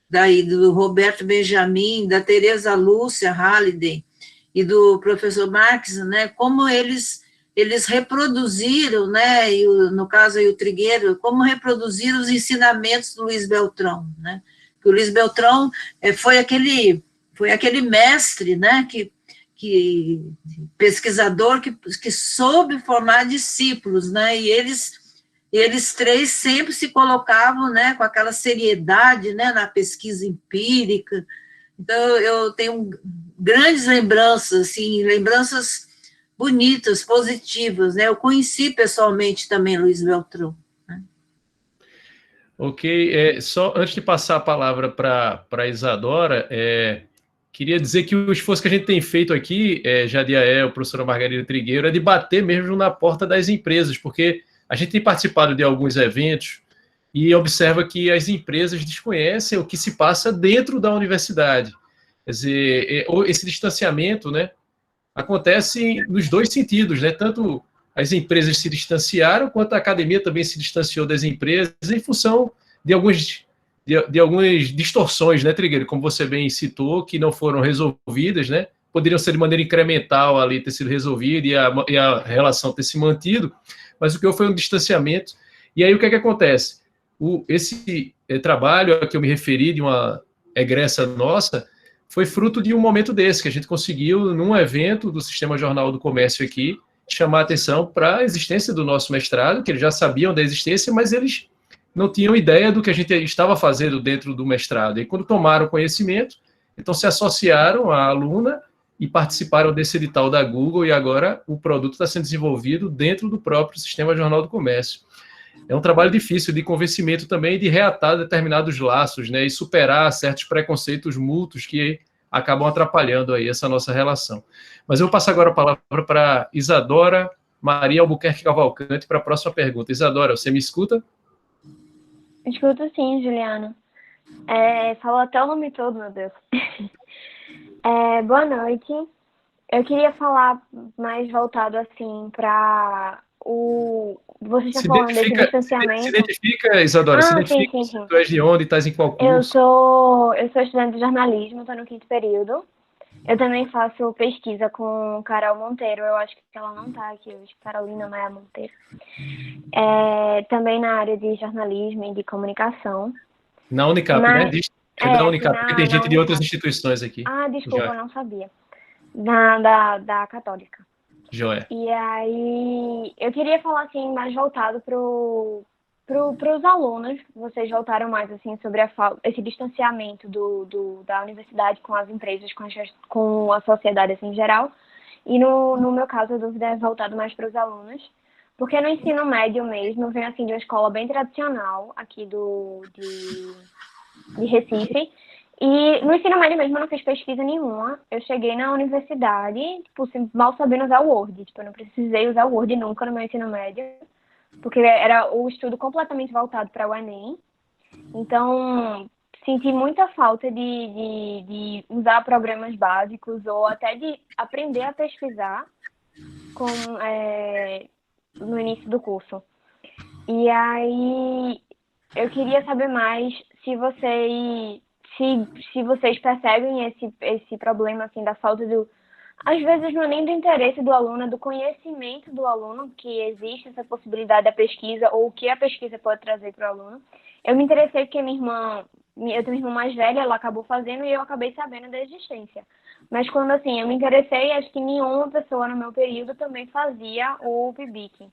Speaker 1: daí do Roberto Benjamin, da Teresa Lúcia Halliday e do professor Marx, né? Como eles reproduziram, né? E no caso aí o Trigueiro, como reproduziram os ensinamentos do Luiz Beltrão, né? Que o Luiz Beltrão foi aquele mestre, né? Que pesquisador que soube formar discípulos, né? E eles três sempre se colocavam, né, com aquela seriedade, né, na pesquisa empírica. Então, eu tenho grandes lembranças, assim, lembranças bonitas, positivas, né? Eu conheci pessoalmente também Luiz Beltrão. Né?
Speaker 3: Ok, só antes de passar a palavra para a Isadora, queria dizer que o esforço que a gente tem feito aqui, Jadiael, professora Margarida Trigueiro, é de bater mesmo na porta das empresas, porque a gente tem participado de alguns eventos e observa que as empresas desconhecem o que se passa dentro da universidade. Quer dizer, esse distanciamento, né, acontece nos dois sentidos, né? Tanto as empresas se distanciaram, quanto a academia também se distanciou das empresas em função de algumas distorções, né, Trigueiro, como você bem citou, que não foram resolvidas, né? Poderiam ser de maneira incremental ali ter sido resolvido e a relação ter se mantido, mas o que houve foi um distanciamento. E aí o que é que acontece? Esse trabalho a que eu me referi, de uma egressa nossa, foi fruto de um momento desse, que a gente conseguiu, num evento do Sistema Jornal do Comércio aqui, chamar a atenção para a existência do nosso mestrado, que eles já sabiam da existência, mas eles não tinham ideia do que a gente estava fazendo dentro do mestrado. E quando tomaram conhecimento, então se associaram à aluna e participaram desse edital da Google, e agora o produto está sendo desenvolvido dentro do próprio Sistema Jornal do Comércio. É um trabalho difícil de convencimento também, de reatar determinados laços, né, e superar certos preconceitos mútuos que acabam atrapalhando aí essa nossa relação. Mas eu passo agora a palavra para Isadora Maria Albuquerque Cavalcante para a próxima pergunta. Isadora, você me escuta?
Speaker 6: Escuto sim, Juliana. Falou até o nome todo, meu Deus. Boa noite. Eu queria falar mais voltado assim para você já falando desse distanciamento.
Speaker 3: Se identifica, Isadora, se identifica. Sim. Tu és de onde? Estás em qual curso?
Speaker 6: Eu sou estudante de jornalismo, estou no 5º período. Eu também faço pesquisa com Carol Monteiro. Eu acho que ela não está aqui hoje, Carolina Maia Monteiro. Também na área de jornalismo e de comunicação.
Speaker 3: Na Unicap, né? Da Unicap, porque tem gente
Speaker 6: Unicap.
Speaker 3: de outras instituições aqui.
Speaker 6: Ah, desculpa, eu não sabia. Da Católica.
Speaker 3: Joia.
Speaker 6: E aí, eu queria falar, assim, mais voltado para os alunos. Vocês voltaram mais, assim, sobre esse distanciamento da universidade com as empresas, com a sociedade, assim, em geral. E no meu caso, a dúvida é voltado mais para os alunos. Porque no ensino médio mesmo, eu venho, assim, de uma escola bem tradicional, aqui de Recife. E no ensino médio mesmo eu não fiz pesquisa nenhuma. Eu cheguei na universidade, tipo, mal sabendo usar o Word. Tipo, eu não precisei usar o Word nunca no meu ensino médio, porque era o estudo completamente voltado para o Enem. Então, senti muita falta de usar programas básicos ou até de aprender a pesquisar no início do curso. E aí, eu queria saber mais se vocês percebem esse problema, assim, da falta às vezes não é nem do interesse do aluno, é do conhecimento do aluno, que existe essa possibilidade da pesquisa, ou o que a pesquisa pode trazer para o aluno. Eu me interessei porque eu tenho uma irmã mais velha, ela acabou fazendo e eu acabei sabendo da existência. Mas quando, assim, eu me interessei, acho que nenhuma pessoa no meu período também fazia o PIBIC.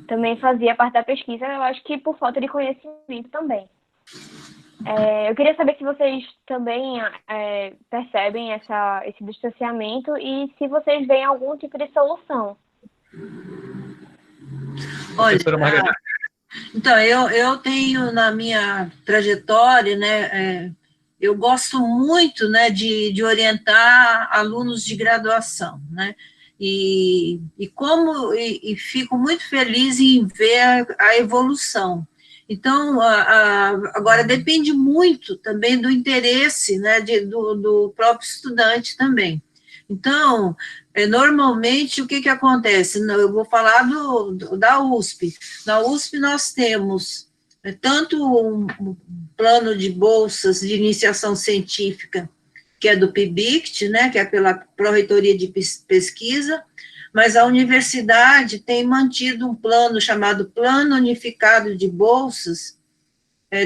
Speaker 6: Também fazia parte da pesquisa, eu acho que por falta de conhecimento também. Eu queria saber se vocês também percebem esse distanciamento e se vocês veem algum tipo de solução.
Speaker 1: Olha,
Speaker 3: professora Margarida.
Speaker 1: Então, eu tenho na minha trajetória, né, eu gosto muito, né, de orientar alunos de graduação, né, e fico muito feliz em ver a evolução. Então, agora depende muito também do interesse, né, do próprio estudante também. Então, normalmente, o que acontece? Eu vou falar da USP. Na USP, nós temos tanto um plano de bolsas de iniciação científica, que é do PIBICT, né, que é pela Pró-Reitoria de Pesquisa, mas a universidade tem mantido um plano chamado Plano Unificado de Bolsas,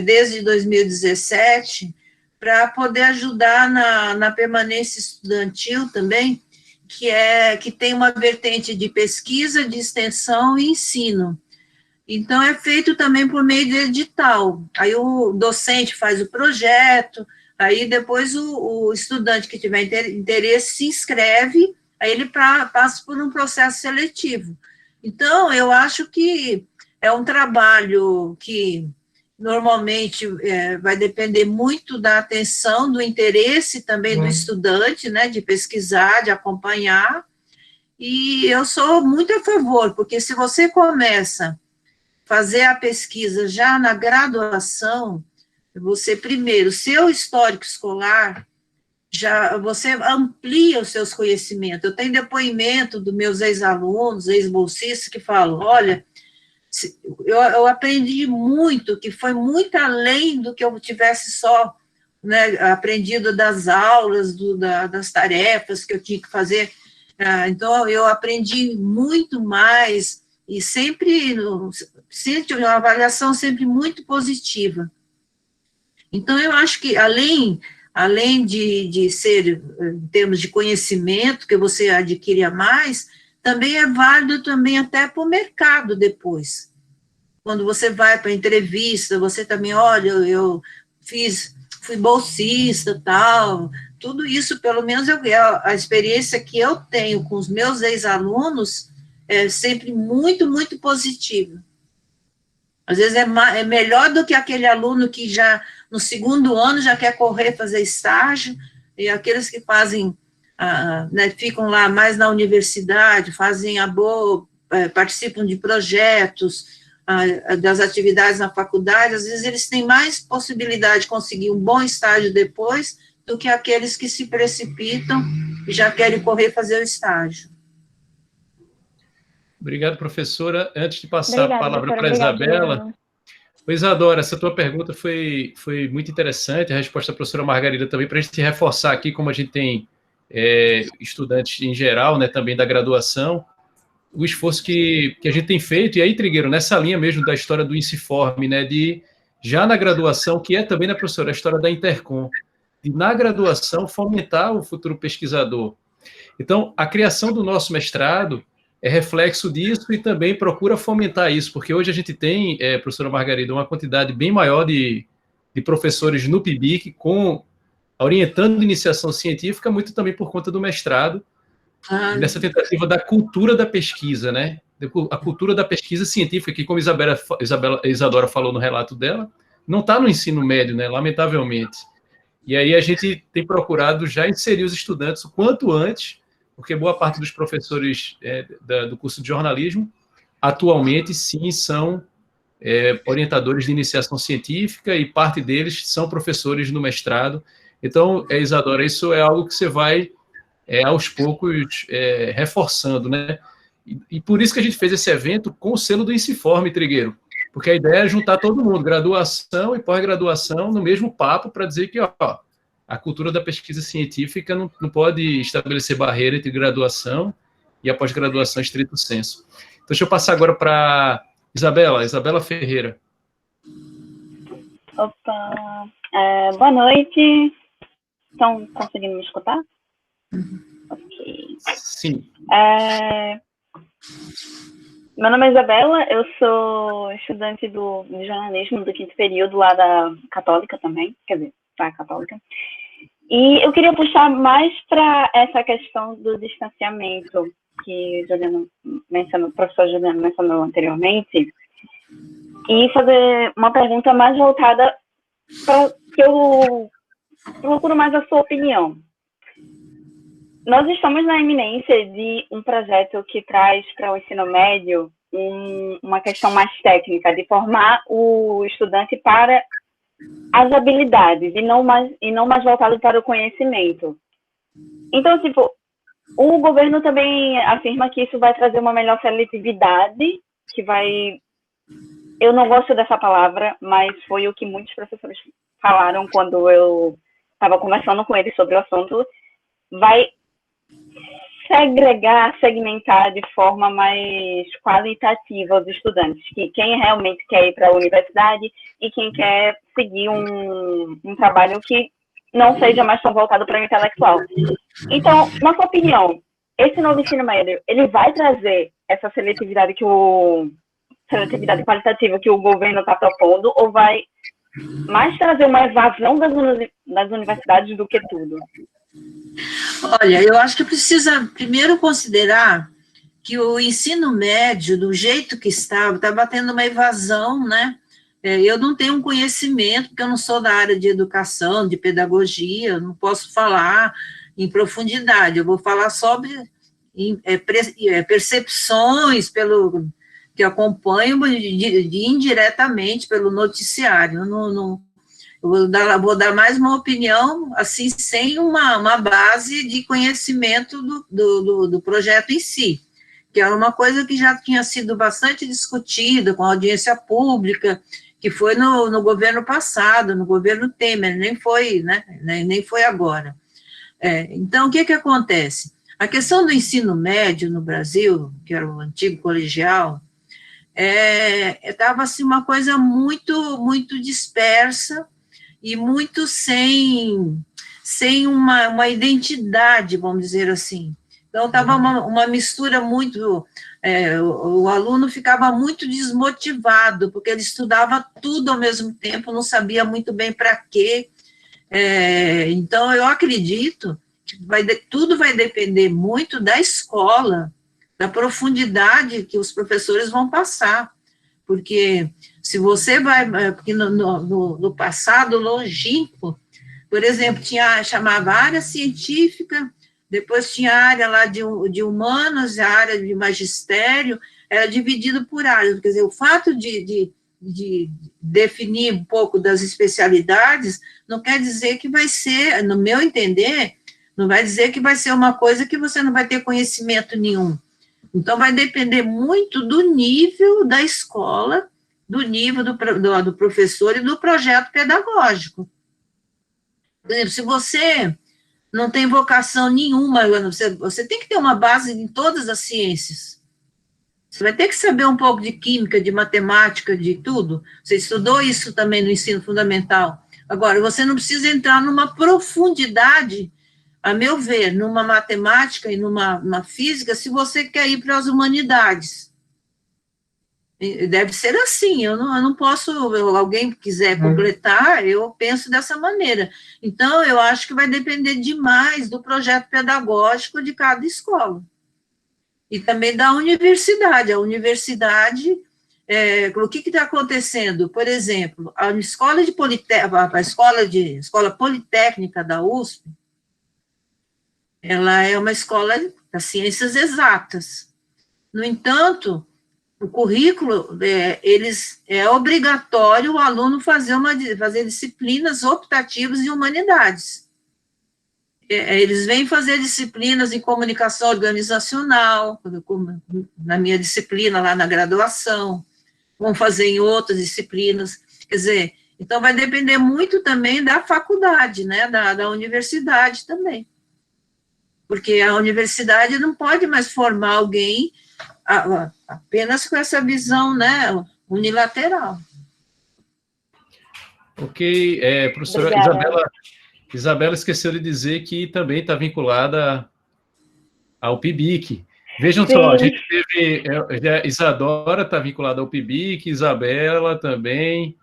Speaker 1: desde 2017, para poder ajudar na permanência estudantil também, que tem uma vertente de pesquisa, de extensão e ensino. Então, é feito também por meio de edital. Aí o docente faz o projeto, aí depois o estudante que tiver interesse se inscreve, aí ele passa por um processo seletivo. Então, eu acho que é um trabalho que normalmente vai depender muito da atenção, do interesse também do estudante, né, de pesquisar, de acompanhar, e eu sou muito a favor, porque se você começa fazer a pesquisa já na graduação, você primeiro, seu histórico escolar, já você amplia os seus conhecimentos. Eu tenho depoimento dos meus ex-alunos, ex-bolsistas, que falam, olha, eu aprendi muito, que foi muito além do que eu tivesse só, né, aprendido das aulas, das tarefas que eu tinha que fazer. Então, eu aprendi muito mais, e sempre uma avaliação sempre muito positiva. Então, eu acho que, além de ser, em termos de conhecimento, que você adquire a mais, também é válido também até para o mercado depois. Quando você vai para entrevista, você também, olha, eu fui bolsista, tal, tudo isso, pelo menos a experiência que eu tenho com os meus ex-alunos é sempre muito, muito positiva. Às vezes é melhor do que aquele aluno que já, no segundo ano, já quer correr, fazer estágio, e aqueles que fazem, né, ficam lá mais na universidade, fazem participam de projetos, das atividades na faculdade, às vezes eles têm mais possibilidade de conseguir um bom estágio depois do que aqueles que se precipitam e já querem correr fazer o estágio.
Speaker 3: Obrigado, professora. Antes de passar a palavra para a Isabela, Isadora, essa tua pergunta foi muito interessante, a resposta da professora Margarida também, para a gente reforçar aqui, como a gente tem estudantes em geral, né, também da graduação, o esforço que a gente tem feito, e aí, Trigueiro, nessa linha mesmo da história do Inciforme, né, de já na graduação, que é também, né, professora, a história da Intercom, de na graduação fomentar o futuro pesquisador. Então, a criação do nosso mestrado é reflexo disso e também procura fomentar isso, porque hoje a gente tem, professora Margarida, uma quantidade bem maior de professores no PIBIC orientando iniciação científica, muito também por conta do mestrado, nessa tentativa da cultura da pesquisa, né? A cultura da pesquisa científica, que, como Isadora falou no relato dela, não está no ensino médio, né? Lamentavelmente. E aí a gente tem procurado já inserir os estudantes o quanto antes, porque boa parte dos professores do curso de jornalismo, atualmente, sim, são orientadores de iniciação científica e parte deles são professores no mestrado. Então, Isadora, isso é algo que você vai, aos poucos, reforçando, né? E por isso que a gente fez esse evento com o selo do Inciforme, Trigueiro, porque a ideia é juntar todo mundo, graduação e pós-graduação, no mesmo papo, para dizer que, a cultura da pesquisa científica não pode estabelecer barreira entre graduação e a pós-graduação estrito sensu. Então, deixa eu passar agora para Isabela Ferreira.
Speaker 7: Opa, boa noite. Estão conseguindo me escutar? Ok.
Speaker 3: Sim.
Speaker 7: Meu nome é Isabela, eu sou estudante de jornalismo do 5º período lá da Católica também, quer dizer, da Católica. E eu queria puxar mais para essa questão do distanciamento que o professor Juliano mencionou anteriormente, e fazer uma pergunta mais voltada para que eu procuro mais a sua opinião. Nós estamos na iminência de um projeto que traz para o ensino médio uma questão mais técnica, de formar o estudante para as habilidades e não mais voltado para o conhecimento. Então, tipo, o governo também afirma que isso vai trazer uma melhor seletividade, que vai... Eu não gosto dessa palavra, mas foi o que muitos professores falaram quando eu estava conversando com eles sobre o assunto. Vai segmentar de forma mais qualitativa os estudantes, que quem realmente quer ir para a universidade e quem quer seguir um trabalho que não seja mais tão voltado para o intelectual. Então, na sua opinião, esse novo ensino médio, ele vai trazer essa seletividade seletividade qualitativa que o governo está propondo, ou vai mais trazer uma evasão das universidades do que tudo?
Speaker 1: Olha, eu acho que precisa primeiro considerar que o ensino médio, do jeito que estava tendo uma evasão, né? Eu não tenho um conhecimento, porque eu não sou da área de educação, de pedagogia, eu não posso falar em profundidade, eu vou falar sobre percepções que acompanho indiretamente pelo noticiário. Eu vou dar mais uma opinião, assim, sem uma base de conhecimento do projeto em si, que era uma coisa que já tinha sido bastante discutida com a audiência pública, que foi no governo passado, no governo Temer, nem foi, né, nem foi agora. Então, o que acontece? A questão do ensino médio no Brasil, que era o antigo colegial, estava assim, uma coisa muito, muito dispersa e muito sem uma identidade, vamos dizer assim. Então, estava uma mistura muito... o aluno ficava muito desmotivado, porque ele estudava tudo ao mesmo tempo, não sabia muito bem para quê. Então, eu acredito que tudo vai depender muito da escola, da profundidade que os professores vão passar, porque se você vai, porque no passado longínquo, por exemplo, chamava área científica, depois tinha a área lá de humanas, a área de magistério, era dividido por áreas, quer dizer, o fato de definir um pouco das especialidades, não quer dizer que vai ser, no meu entender, não vai dizer que vai ser uma coisa que você não vai ter conhecimento nenhum. Então, vai depender muito do nível da escola, do nível do professor e do projeto pedagógico. Por exemplo, se você não tem vocação nenhuma, você tem que ter uma base em todas as ciências. Você vai ter que saber um pouco de química, de matemática, de tudo. Você estudou isso também no ensino fundamental. Agora, você não precisa entrar numa profundidade, a meu ver, numa matemática e numa física, se você quer ir para as humanidades. Deve ser assim, eu não posso, alguém quiser completar, eu penso dessa maneira. Então, eu acho que vai depender demais do projeto pedagógico de cada escola. E também da universidade. A universidade, o que está acontecendo? Por exemplo, a escola politécnica da USP, ela é uma escola das ciências exatas. No entanto, o currículo, é obrigatório o aluno fazer disciplinas optativas em humanidades. Eles vêm fazer disciplinas em comunicação organizacional, na minha disciplina lá na graduação, vão fazer em outras disciplinas, quer dizer, então vai depender muito também da faculdade, né, da universidade também. Porque a universidade não pode mais formar alguém apenas com essa visão, né, unilateral.
Speaker 3: Ok, professora Isabela esqueceu de dizer que também está vinculada ao PIBIC. Vejam só, a gente teve, Isadora está vinculada ao PIBIC, Isabela também,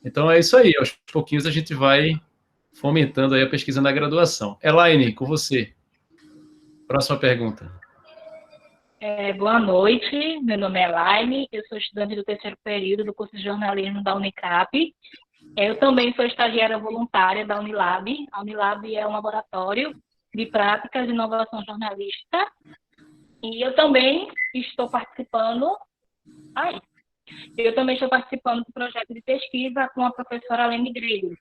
Speaker 3: então é isso aí, aos pouquinhos a gente vai fomentando aí a pesquisa na graduação. Elaine, com você. Próxima pergunta.
Speaker 8: Boa noite, meu nome é Elaine, eu sou estudante do 3º período do curso de jornalismo da Unicap. Eu também sou estagiária voluntária da Unilab. A Unilab é um laboratório de práticas de inovação jornalística. E eu também estou participando do projeto de pesquisa com a professora Lene Grego,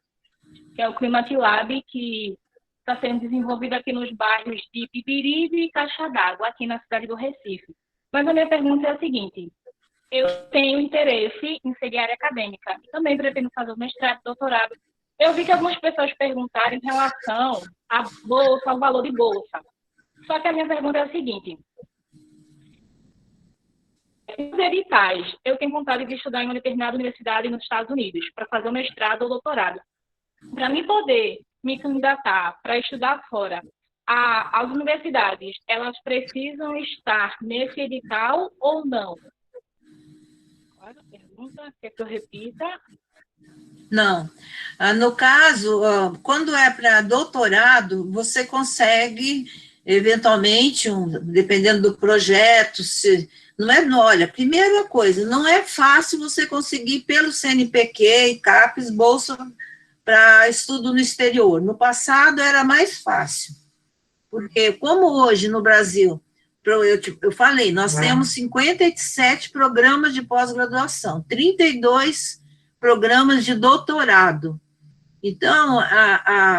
Speaker 8: que é o Climatilab, que está sendo desenvolvido aqui nos bairros de Pipiribe e Caixa d'Água, aqui na cidade do Recife. Mas a minha pergunta é a seguinte: eu tenho interesse em seguir a área acadêmica e também pretendo fazer o mestrado e doutorado. Eu vi que algumas pessoas perguntaram em relação à bolsa, ao valor de bolsa. Só que a minha pergunta é a seguinte: os editais, eu tenho vontade de estudar em uma determinada universidade nos Estados Unidos para fazer o mestrado ou doutorado. Para mim poder me candidatar para estudar fora, as universidades, elas precisam estar nesse edital ou não? Qual é a pergunta? Quer que eu repita?
Speaker 1: Não. No caso, quando é para doutorado, você consegue, eventualmente, dependendo do projeto, olha, primeira coisa, não é fácil você conseguir pelo CNPq e CAPES bolsa para estudo no exterior. No passado era mais fácil, porque como hoje no Brasil, eu falei, nós temos 57 programas de pós-graduação, 32 programas de doutorado. Então,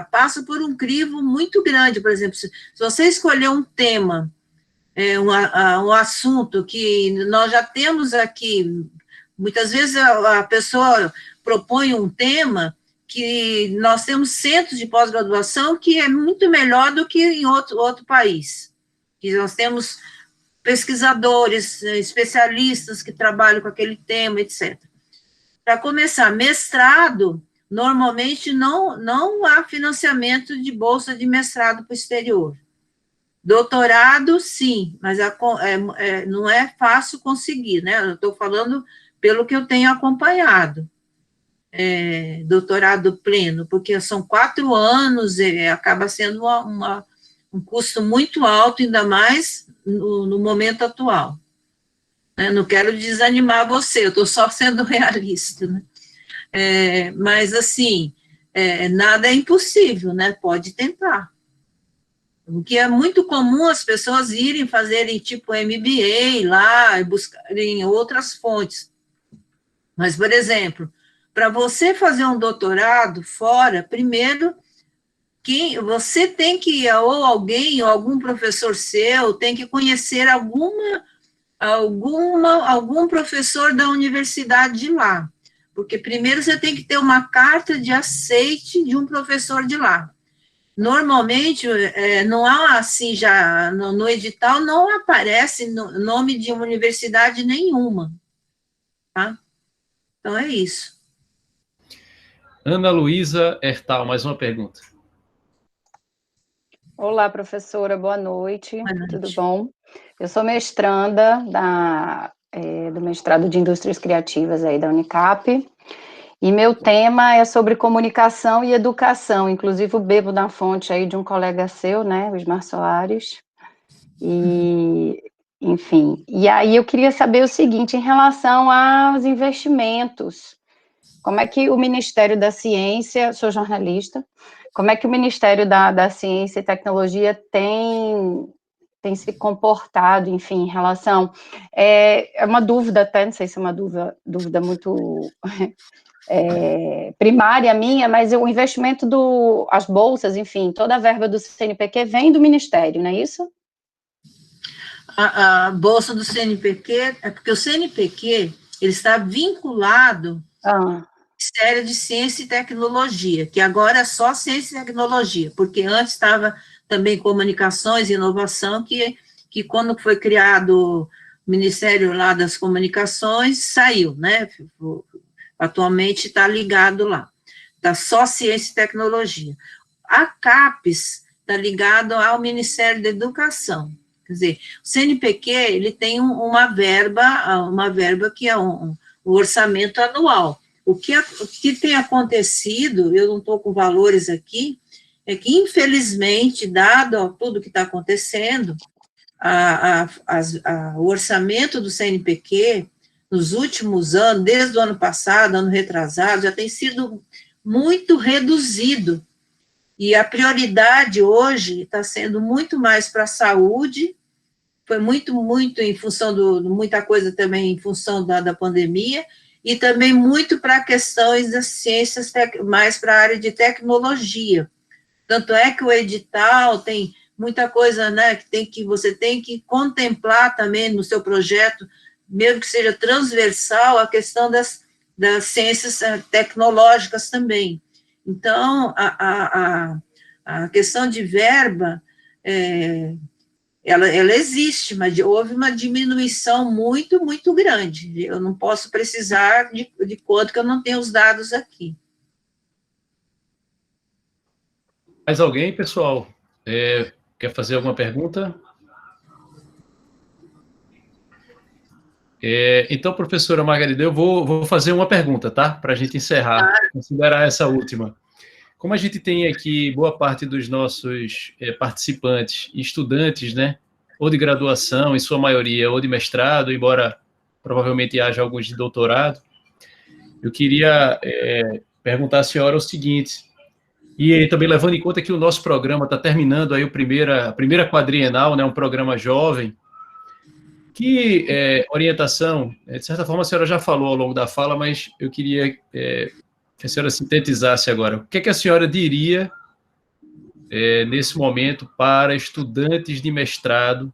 Speaker 1: passa por um crivo muito grande. Por exemplo, se você escolher um tema, um assunto que nós já temos aqui, muitas vezes a pessoa propõe um tema que nós temos centros de pós-graduação que é muito melhor do que em outro país. Que nós temos pesquisadores, especialistas que trabalham com aquele tema, etc. Para começar, mestrado, normalmente não há financiamento de bolsa de mestrado para o exterior. Doutorado, sim, mas não é fácil conseguir, né? Eu estou falando pelo que eu tenho acompanhado. Doutorado pleno, porque são 4 anos, acaba sendo um custo muito alto, ainda mais no momento atual. Não quero desanimar você, eu estou só sendo realista, né? Mas, assim, nada é impossível, né? Pode tentar. O que é muito comum as pessoas fazerem tipo MBA lá e buscarem outras fontes. Mas, por exemplo, para você fazer um doutorado fora, primeiro, você tem que, ou alguém, ou algum professor seu, tem que conhecer algum professor da universidade de lá. Porque primeiro você tem que ter uma carta de aceite de um professor de lá. Normalmente, não há assim, já no edital não aparece nome de universidade nenhuma. Tá? Então, é isso.
Speaker 3: Ana Luísa Hertal, mais uma pergunta.
Speaker 2: Olá, professora, boa noite. Tudo bom? Eu sou mestranda do mestrado de Indústrias Criativas aí da Unicap, e meu tema é sobre comunicação e educação, inclusive eu bebo na fonte aí de um colega seu, né, o Ismar Soares, e, enfim, e aí eu queria saber o seguinte, em relação aos investimentos, como é que o Ministério da Ciência, sou jornalista, como é que o Ministério da Ciência e Tecnologia tem se comportado, enfim, em relação... É uma dúvida até, não sei se é uma dúvida muito primária minha, mas o investimento as bolsas, enfim, toda a verba do CNPq vem do Ministério, não é isso?
Speaker 1: A bolsa do CNPq, porque o CNPq, ele está vinculado ao Ministério de Ciência e Tecnologia, que agora é só Ciência e Tecnologia, porque antes estava também Comunicações e Inovação, que quando foi criado o Ministério lá das Comunicações, saiu, né? Atualmente está ligado lá. Está só Ciência e Tecnologia. A CAPES está ligado ao Ministério da Educação. Quer dizer, o CNPq, ele tem uma verba que é o orçamento anual, O que tem acontecido, eu não estou com valores aqui, é que, infelizmente, dado tudo que está acontecendo, o orçamento do CNPq, nos últimos anos, desde o ano passado, ano retrasado, já tem sido muito reduzido. E a prioridade hoje está sendo muito mais para a saúde, foi muito em função muita coisa também em função da pandemia, e também muito para questões das ciências, mais para a área de tecnologia. Tanto é que o edital tem muita coisa, né, que você tem que contemplar também no seu projeto, mesmo que seja transversal, a questão das ciências tecnológicas também. Então, a questão de verba, ela existe, mas houve uma diminuição muito, muito grande. Eu não posso precisar de quanto, que eu não tenho os dados aqui.
Speaker 3: Mais alguém, pessoal? Quer fazer alguma pergunta? Então, professora Margarida, eu vou fazer uma pergunta, tá? Para a gente encerrar, considerar essa última. Como a gente tem aqui boa parte dos nossos participantes, estudantes, né? Ou de graduação, em sua maioria, ou de mestrado, embora provavelmente haja alguns de doutorado, eu queria perguntar à senhora o seguinte, e também levando em conta que o nosso programa está terminando aí a primeira quadrienal, né? Um programa jovem, que orientação, de certa forma a senhora já falou ao longo da fala, mas eu queria que a senhora sintetizasse agora. O que é que a senhora diria nesse momento para estudantes de mestrado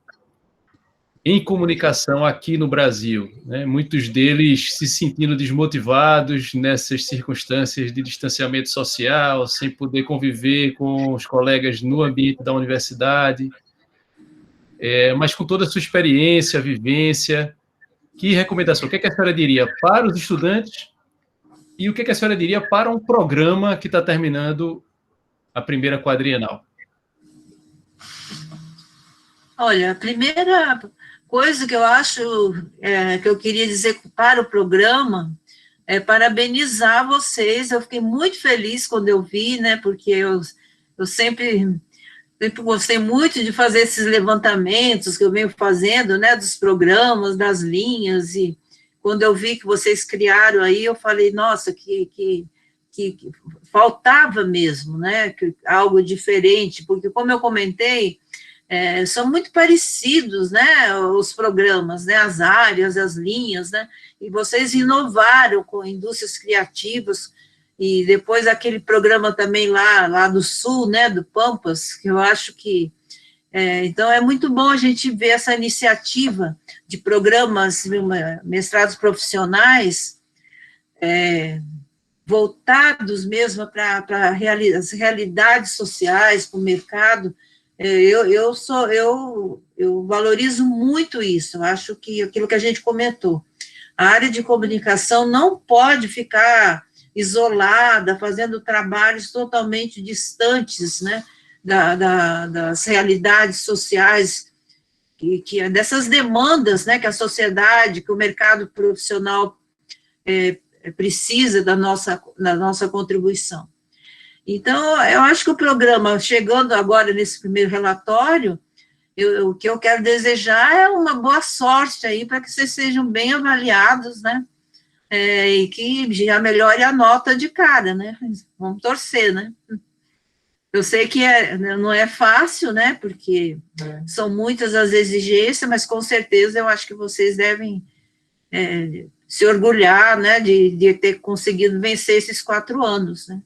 Speaker 3: em comunicação aqui no Brasil, né? Muitos deles se sentindo desmotivados nessas circunstâncias de distanciamento social, sem poder conviver com os colegas no ambiente da universidade, mas com toda a sua experiência, vivência, que recomendação? O que é que a senhora diria para os estudantes e o que é que a senhora diria para um programa que está terminando a primeira quadrienal?
Speaker 1: Olha, a primeira coisa que eu acho que eu queria dizer para o programa é parabenizar vocês. Eu fiquei muito feliz quando eu vi, né, porque eu sempre gostei muito de fazer esses levantamentos que eu venho fazendo, né, dos programas, das linhas, e quando eu vi que vocês criaram aí, eu falei, nossa, que faltava mesmo, né, algo diferente, porque, como eu comentei, são muito parecidos, né, os programas, né, as áreas, as linhas, né, e vocês inovaram com indústrias criativas, e depois aquele programa também lá do Sul, né, do Pampas, que eu acho que, então é muito bom a gente ver essa iniciativa de programas, mestrados profissionais, voltados mesmo para as realidades sociais, para o mercado. Eu valorizo muito isso. Eu acho que aquilo que a gente comentou, a área de comunicação não pode ficar isolada, fazendo trabalhos totalmente distantes, né, das realidades sociais, dessas demandas, né, que a sociedade, que o mercado profissional precisa da nossa contribuição. Então, eu acho que o programa, chegando agora nesse primeiro relatório, o que eu quero desejar é uma boa sorte aí, para que vocês sejam bem avaliados, né, e que já melhore a nota de cara, né, vamos torcer, né. Eu sei que não é fácil, né, porque são muitas as exigências, mas com certeza eu acho que vocês devem se orgulhar, né, de ter conseguido vencer esses 4 anos, né.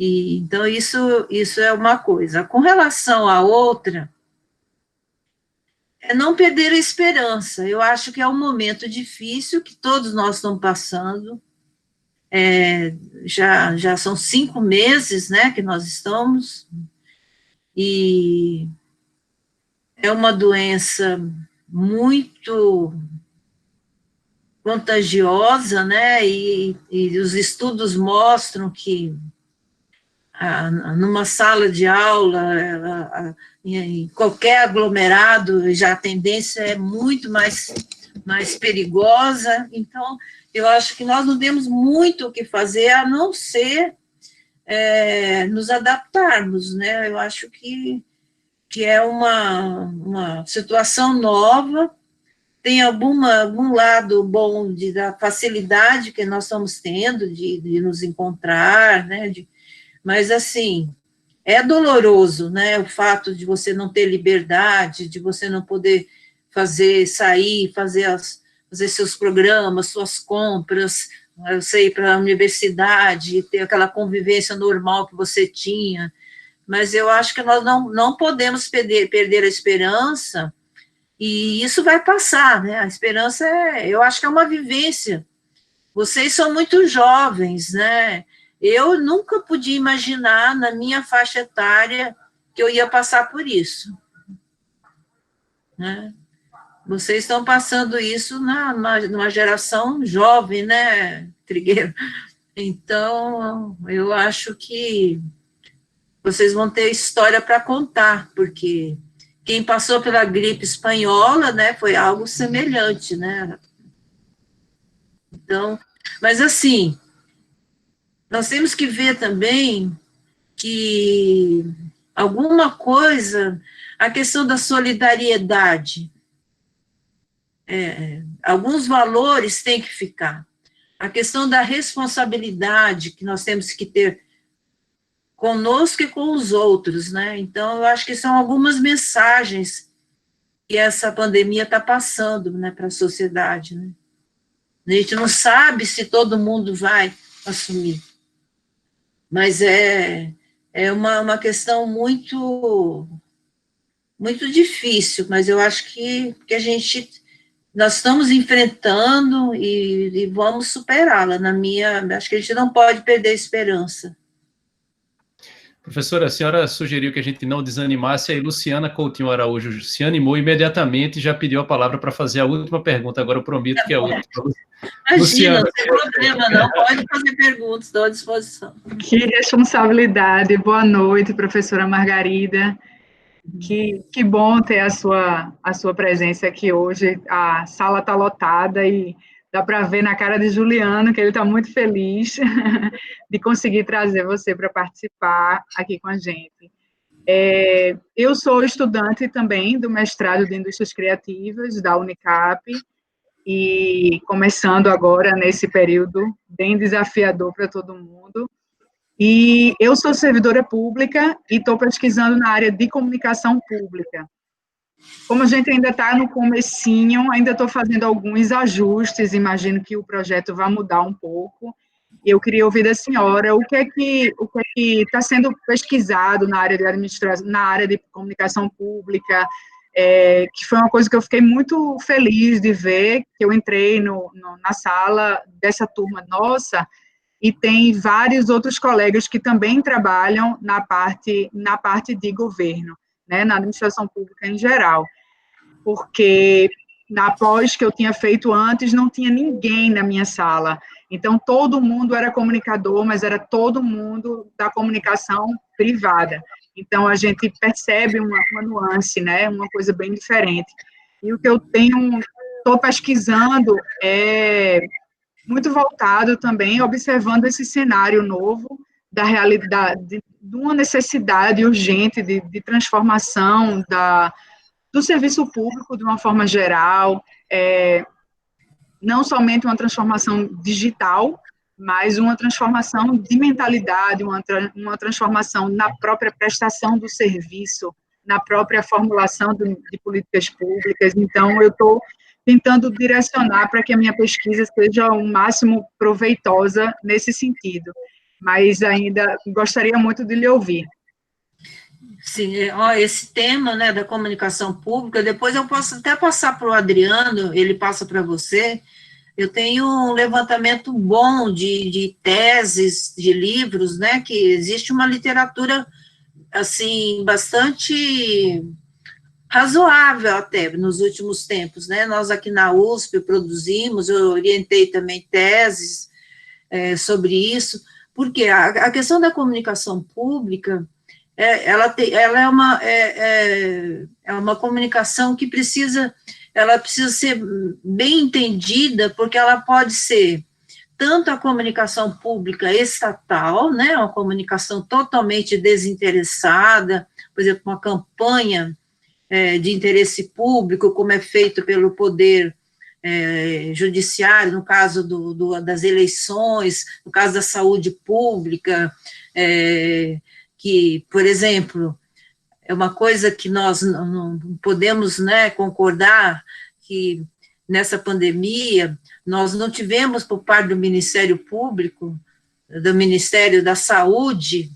Speaker 1: E, então, isso é uma coisa. Com relação à outra, é não perder a esperança. Eu acho que é um momento difícil que todos nós estamos passando. Já são 5 meses, né, que nós estamos, e é uma doença muito contagiosa, né, e os estudos mostram que numa sala de aula, em qualquer aglomerado, já a tendência é muito mais mais perigosa. Então, eu acho que nós não temos muito o que fazer, a não ser nos adaptarmos, né? Eu acho que é uma situação nova, tem algum lado bom da facilidade que nós estamos tendo de nos encontrar, né? Mas, assim, é doloroso, né? O fato de você não ter liberdade, de você não poder sair, fazer seus programas, suas compras, você ir para a universidade, ter aquela convivência normal que você tinha. Mas eu acho que nós não podemos perder a esperança, e isso vai passar, né? A esperança eu acho que é uma vivência. Vocês são muito jovens, né? Eu nunca podia imaginar, na minha faixa etária, que eu ia passar por isso, né? Vocês estão passando isso numa geração jovem, né, Trigueiro? Então, eu acho que vocês vão ter história para contar, porque quem passou pela gripe espanhola, né, foi algo semelhante, né? Então, mas assim, nós temos que ver também que alguma coisa, a questão da solidariedade, alguns valores têm que ficar. A questão da responsabilidade que nós temos que ter conosco e com os outros, né? Então, eu acho que são algumas mensagens que essa pandemia está passando, né, para a sociedade, né? A gente não sabe se todo mundo vai assumir, mas é uma questão muito, muito difícil, mas eu acho que nós estamos enfrentando e vamos superá-la. Acho que a gente não pode perder a esperança.
Speaker 3: Professora, a senhora sugeriu que a gente não desanimasse, aí Luciana Coutinho Araújo se animou imediatamente e já pediu a palavra para fazer a última pergunta, agora eu prometo que é a última.
Speaker 1: Imagina,
Speaker 3: Luciana,
Speaker 1: não tem problema, não, pode fazer perguntas, estou à disposição.
Speaker 9: Que responsabilidade, boa noite, professora Margarida, que bom ter a sua presença aqui hoje, a sala está lotada e dá para ver na cara de Juliano que ele está muito feliz de conseguir trazer você para participar aqui com a gente. Eu sou estudante também do mestrado de Indústrias Criativas da Unicap, e começando agora nesse período bem desafiador para todo mundo. E eu sou servidora pública e estou pesquisando na área de comunicação pública. Como a gente ainda está no comecinho, ainda estou fazendo alguns ajustes, imagino que o projeto vai mudar um pouco. Eu queria ouvir da senhora o que é que está sendo pesquisado na área de administração, na área de comunicação pública, que foi uma coisa que eu fiquei muito feliz de ver, que eu entrei na sala dessa turma nossa, e tem vários outros colegas que também trabalham na parte de governo, né, na administração pública em geral, porque na pós que eu tinha feito antes, não tinha ninguém na minha sala, então todo mundo era comunicador, mas era todo mundo da comunicação privada, então a gente percebe uma nuance, né, uma coisa bem diferente, e o que eu estou pesquisando muito voltado também, observando esse cenário novo da realidade, de uma necessidade urgente de transformação do serviço público de uma forma geral, não somente uma transformação digital, mas uma transformação de mentalidade, uma transformação na própria prestação do serviço, na própria formulação de políticas públicas. Então, eu estou tentando direcionar para que a minha pesquisa seja o máximo proveitosa nesse sentido, mas ainda gostaria muito de lhe ouvir.
Speaker 1: Sim, esse tema, né, da comunicação pública, depois eu posso até passar para o Adriano, ele passa para você. Eu tenho um levantamento bom de teses, de livros, né, que existe uma literatura, assim, bastante razoável até nos últimos tempos, né? Nós aqui na USP produzimos, eu orientei também teses sobre isso, porque a questão da comunicação pública, ela é uma comunicação que precisa ser bem entendida, porque ela pode ser tanto a comunicação pública estatal, né, uma comunicação totalmente desinteressada, por exemplo, uma campanha de interesse público, como é feito pelo Poder Judiciário, no caso das eleições, no caso da saúde pública, que, por exemplo, é uma coisa que nós não podemos, né, concordar, que nessa pandemia nós não tivemos, por parte do Ministério Público, do Ministério da Saúde,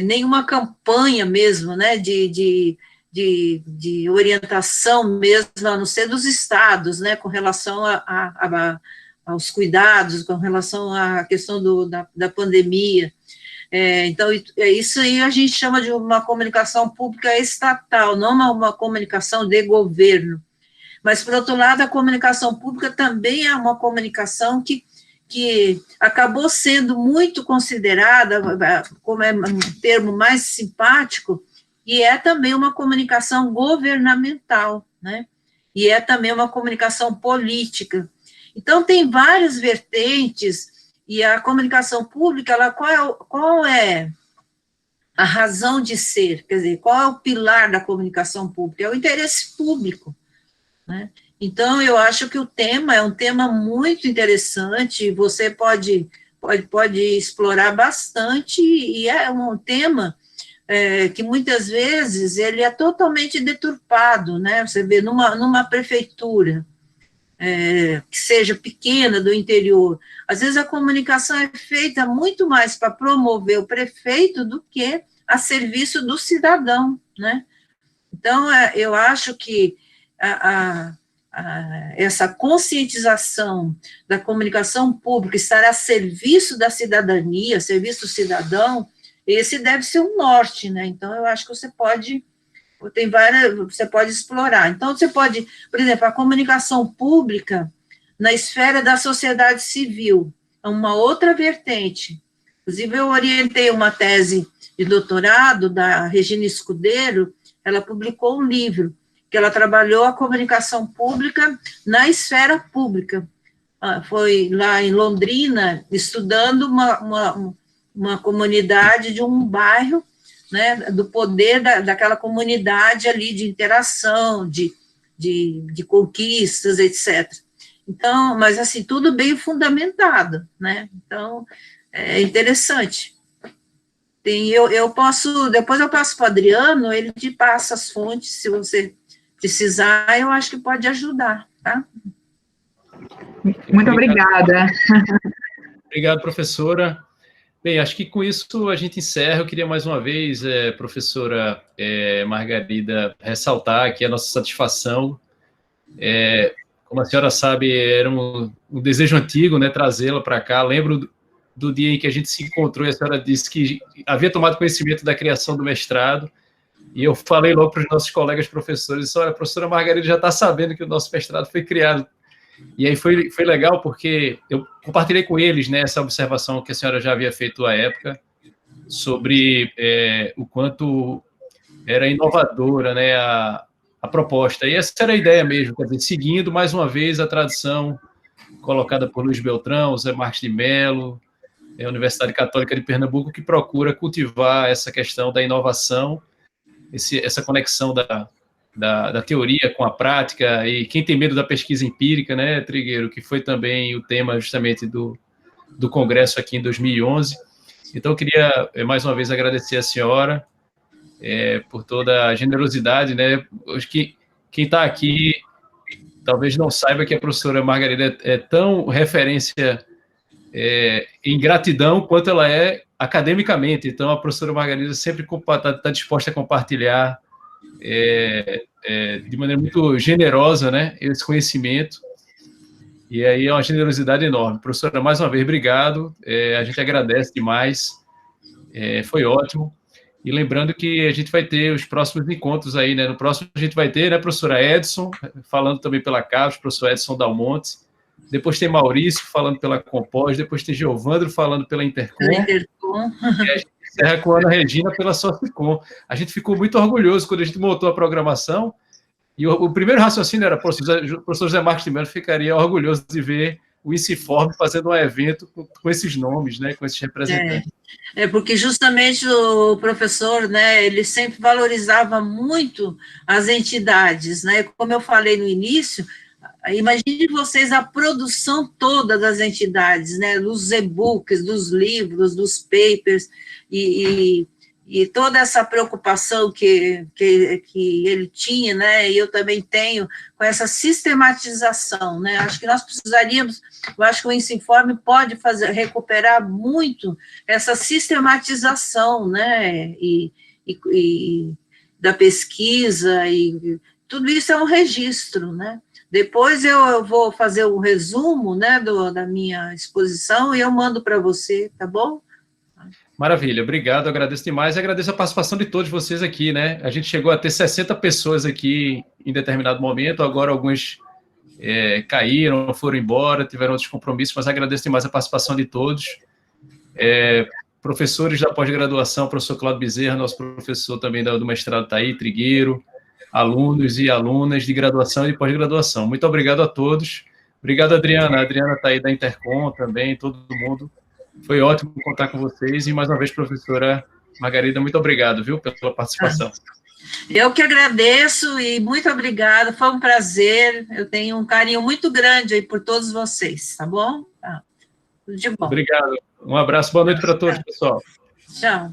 Speaker 1: nenhuma campanha mesmo, né, de orientação mesmo, a não ser dos estados, né, com relação aos cuidados, com relação à questão da pandemia. Então, isso aí a gente chama de uma comunicação pública estatal, não uma comunicação de governo. Mas, por outro lado, a comunicação pública também é uma comunicação que acabou sendo muito considerada, como é um termo mais simpático, e é também uma comunicação governamental, né? E é também uma comunicação política. Então, tem várias vertentes, e a comunicação pública, qual é a razão de ser? Quer dizer, qual é o pilar da comunicação pública? É o interesse público, né? Então, eu acho que o tema é um tema muito interessante, você pode explorar bastante, e é um tema que muitas vezes ele é totalmente deturpado, né? Você vê numa prefeitura, que seja pequena, do interior, às vezes a comunicação é feita muito mais para promover o prefeito do que a serviço do cidadão, né? Então, eu acho que essa conscientização da comunicação pública, estar a serviço da cidadania, a serviço do cidadão, esse deve ser um norte, né? Então, eu acho que você pode explorar. Então, você pode, por exemplo, a comunicação pública na esfera da sociedade civil, é uma outra vertente. Inclusive, eu orientei uma tese de doutorado da Regina Escudeiro, ela publicou um livro, que ela trabalhou a comunicação pública na esfera pública. Foi lá em Londrina, estudando uma comunidade de um bairro, né, do poder daquela comunidade ali, de interação, de conquistas, etc. Então, mas assim, tudo bem fundamentado, né? Então, é interessante. Depois eu passo para o Adriano, ele te passa as fontes, se você precisar, eu acho que pode ajudar, tá?
Speaker 9: Muito obrigada.
Speaker 3: Obrigado, professora. Bem, acho que com isso a gente encerra. Eu queria mais uma vez, professora Margarida, ressaltar aqui a nossa satisfação. Como a senhora sabe, era um desejo antigo, né, trazê-la para cá. Lembro do dia em que a gente se encontrou e a senhora disse que havia tomado conhecimento da criação do mestrado, e eu falei logo para os nossos colegas professores, olha, a professora Margarida já está sabendo que o nosso mestrado foi criado. E aí foi legal, porque eu compartilhei com eles, né, essa observação que a senhora já havia feito à época, sobre o quanto era inovadora, né, a proposta. E essa era a ideia mesmo, quer dizer, seguindo mais uma vez a tradição colocada por Luiz Beltrão, Zé Marques de Mello, a Universidade Católica de Pernambuco, que procura cultivar essa questão da inovação, essa conexão da teoria com a prática, e quem tem medo da pesquisa empírica, né, Trigueiro, que foi também o tema justamente do congresso aqui em 2011. Então, eu queria, mais uma vez, agradecer a senhora por toda a generosidade, né, acho que quem está aqui talvez não saiba que a professora Margarida é tão referência em gratidão quanto ela é academicamente. Então, a professora Margarida sempre está disposta a compartilhar de maneira muito generosa, né, esse conhecimento, e aí é uma generosidade enorme. Professora, mais uma vez, obrigado, a gente agradece demais, foi ótimo, e lembrando que a gente vai ter os próximos encontros aí, né, no próximo a gente vai ter, né, professora Edson, falando também pela CAPES, professor Edson Dalmonte, depois tem Maurício falando pela Compós, depois tem Giovandro falando pela Intercom. A gente encerra com a Ana Regina pela Socicom. A gente ficou muito orgulhoso quando a gente montou a programação, e o primeiro raciocínio era: o professor José Marcos de Mello ficaria orgulhoso de ver o INSINFORM fazendo um evento com esses nomes, né, com esses representantes.
Speaker 1: Porque justamente o professor, né, ele sempre valorizava muito as entidades, né, como eu falei no início. Imagine vocês a produção toda das entidades, né, dos e-books, dos livros, dos papers, e toda essa preocupação que ele tinha, né, e eu também tenho, com essa sistematização, né, acho que nós precisaríamos, eu acho que o INSINFORM pode recuperar muito essa sistematização, né, e da pesquisa, e tudo isso é um registro, né. Depois eu vou fazer um resumo, né, da minha exposição, e eu mando para você, tá bom?
Speaker 3: Maravilha, obrigado, agradeço demais, e agradeço a participação de todos vocês aqui, né? A gente chegou a ter 60 pessoas aqui em determinado momento, agora alguns caíram, foram embora, tiveram outros compromissos, mas agradeço demais a participação de todos. Professores da pós-graduação, professor Cláudio Bezerra, nosso professor também do mestrado está aí, Trigueiro, alunos e alunas de graduação e de pós-graduação. Muito obrigado a todos. Obrigado, Adriana. A Adriana está aí da Intercom também, todo mundo. Foi ótimo contar com vocês, e mais uma vez, professora Margarida, muito obrigado, viu, pela participação.
Speaker 1: Eu que agradeço, e muito obrigada, foi um prazer, eu tenho um carinho muito grande aí por todos vocês, tá bom? Tudo de bom.
Speaker 3: Obrigado, um abraço, boa noite para todos, pessoal.
Speaker 1: Tchau.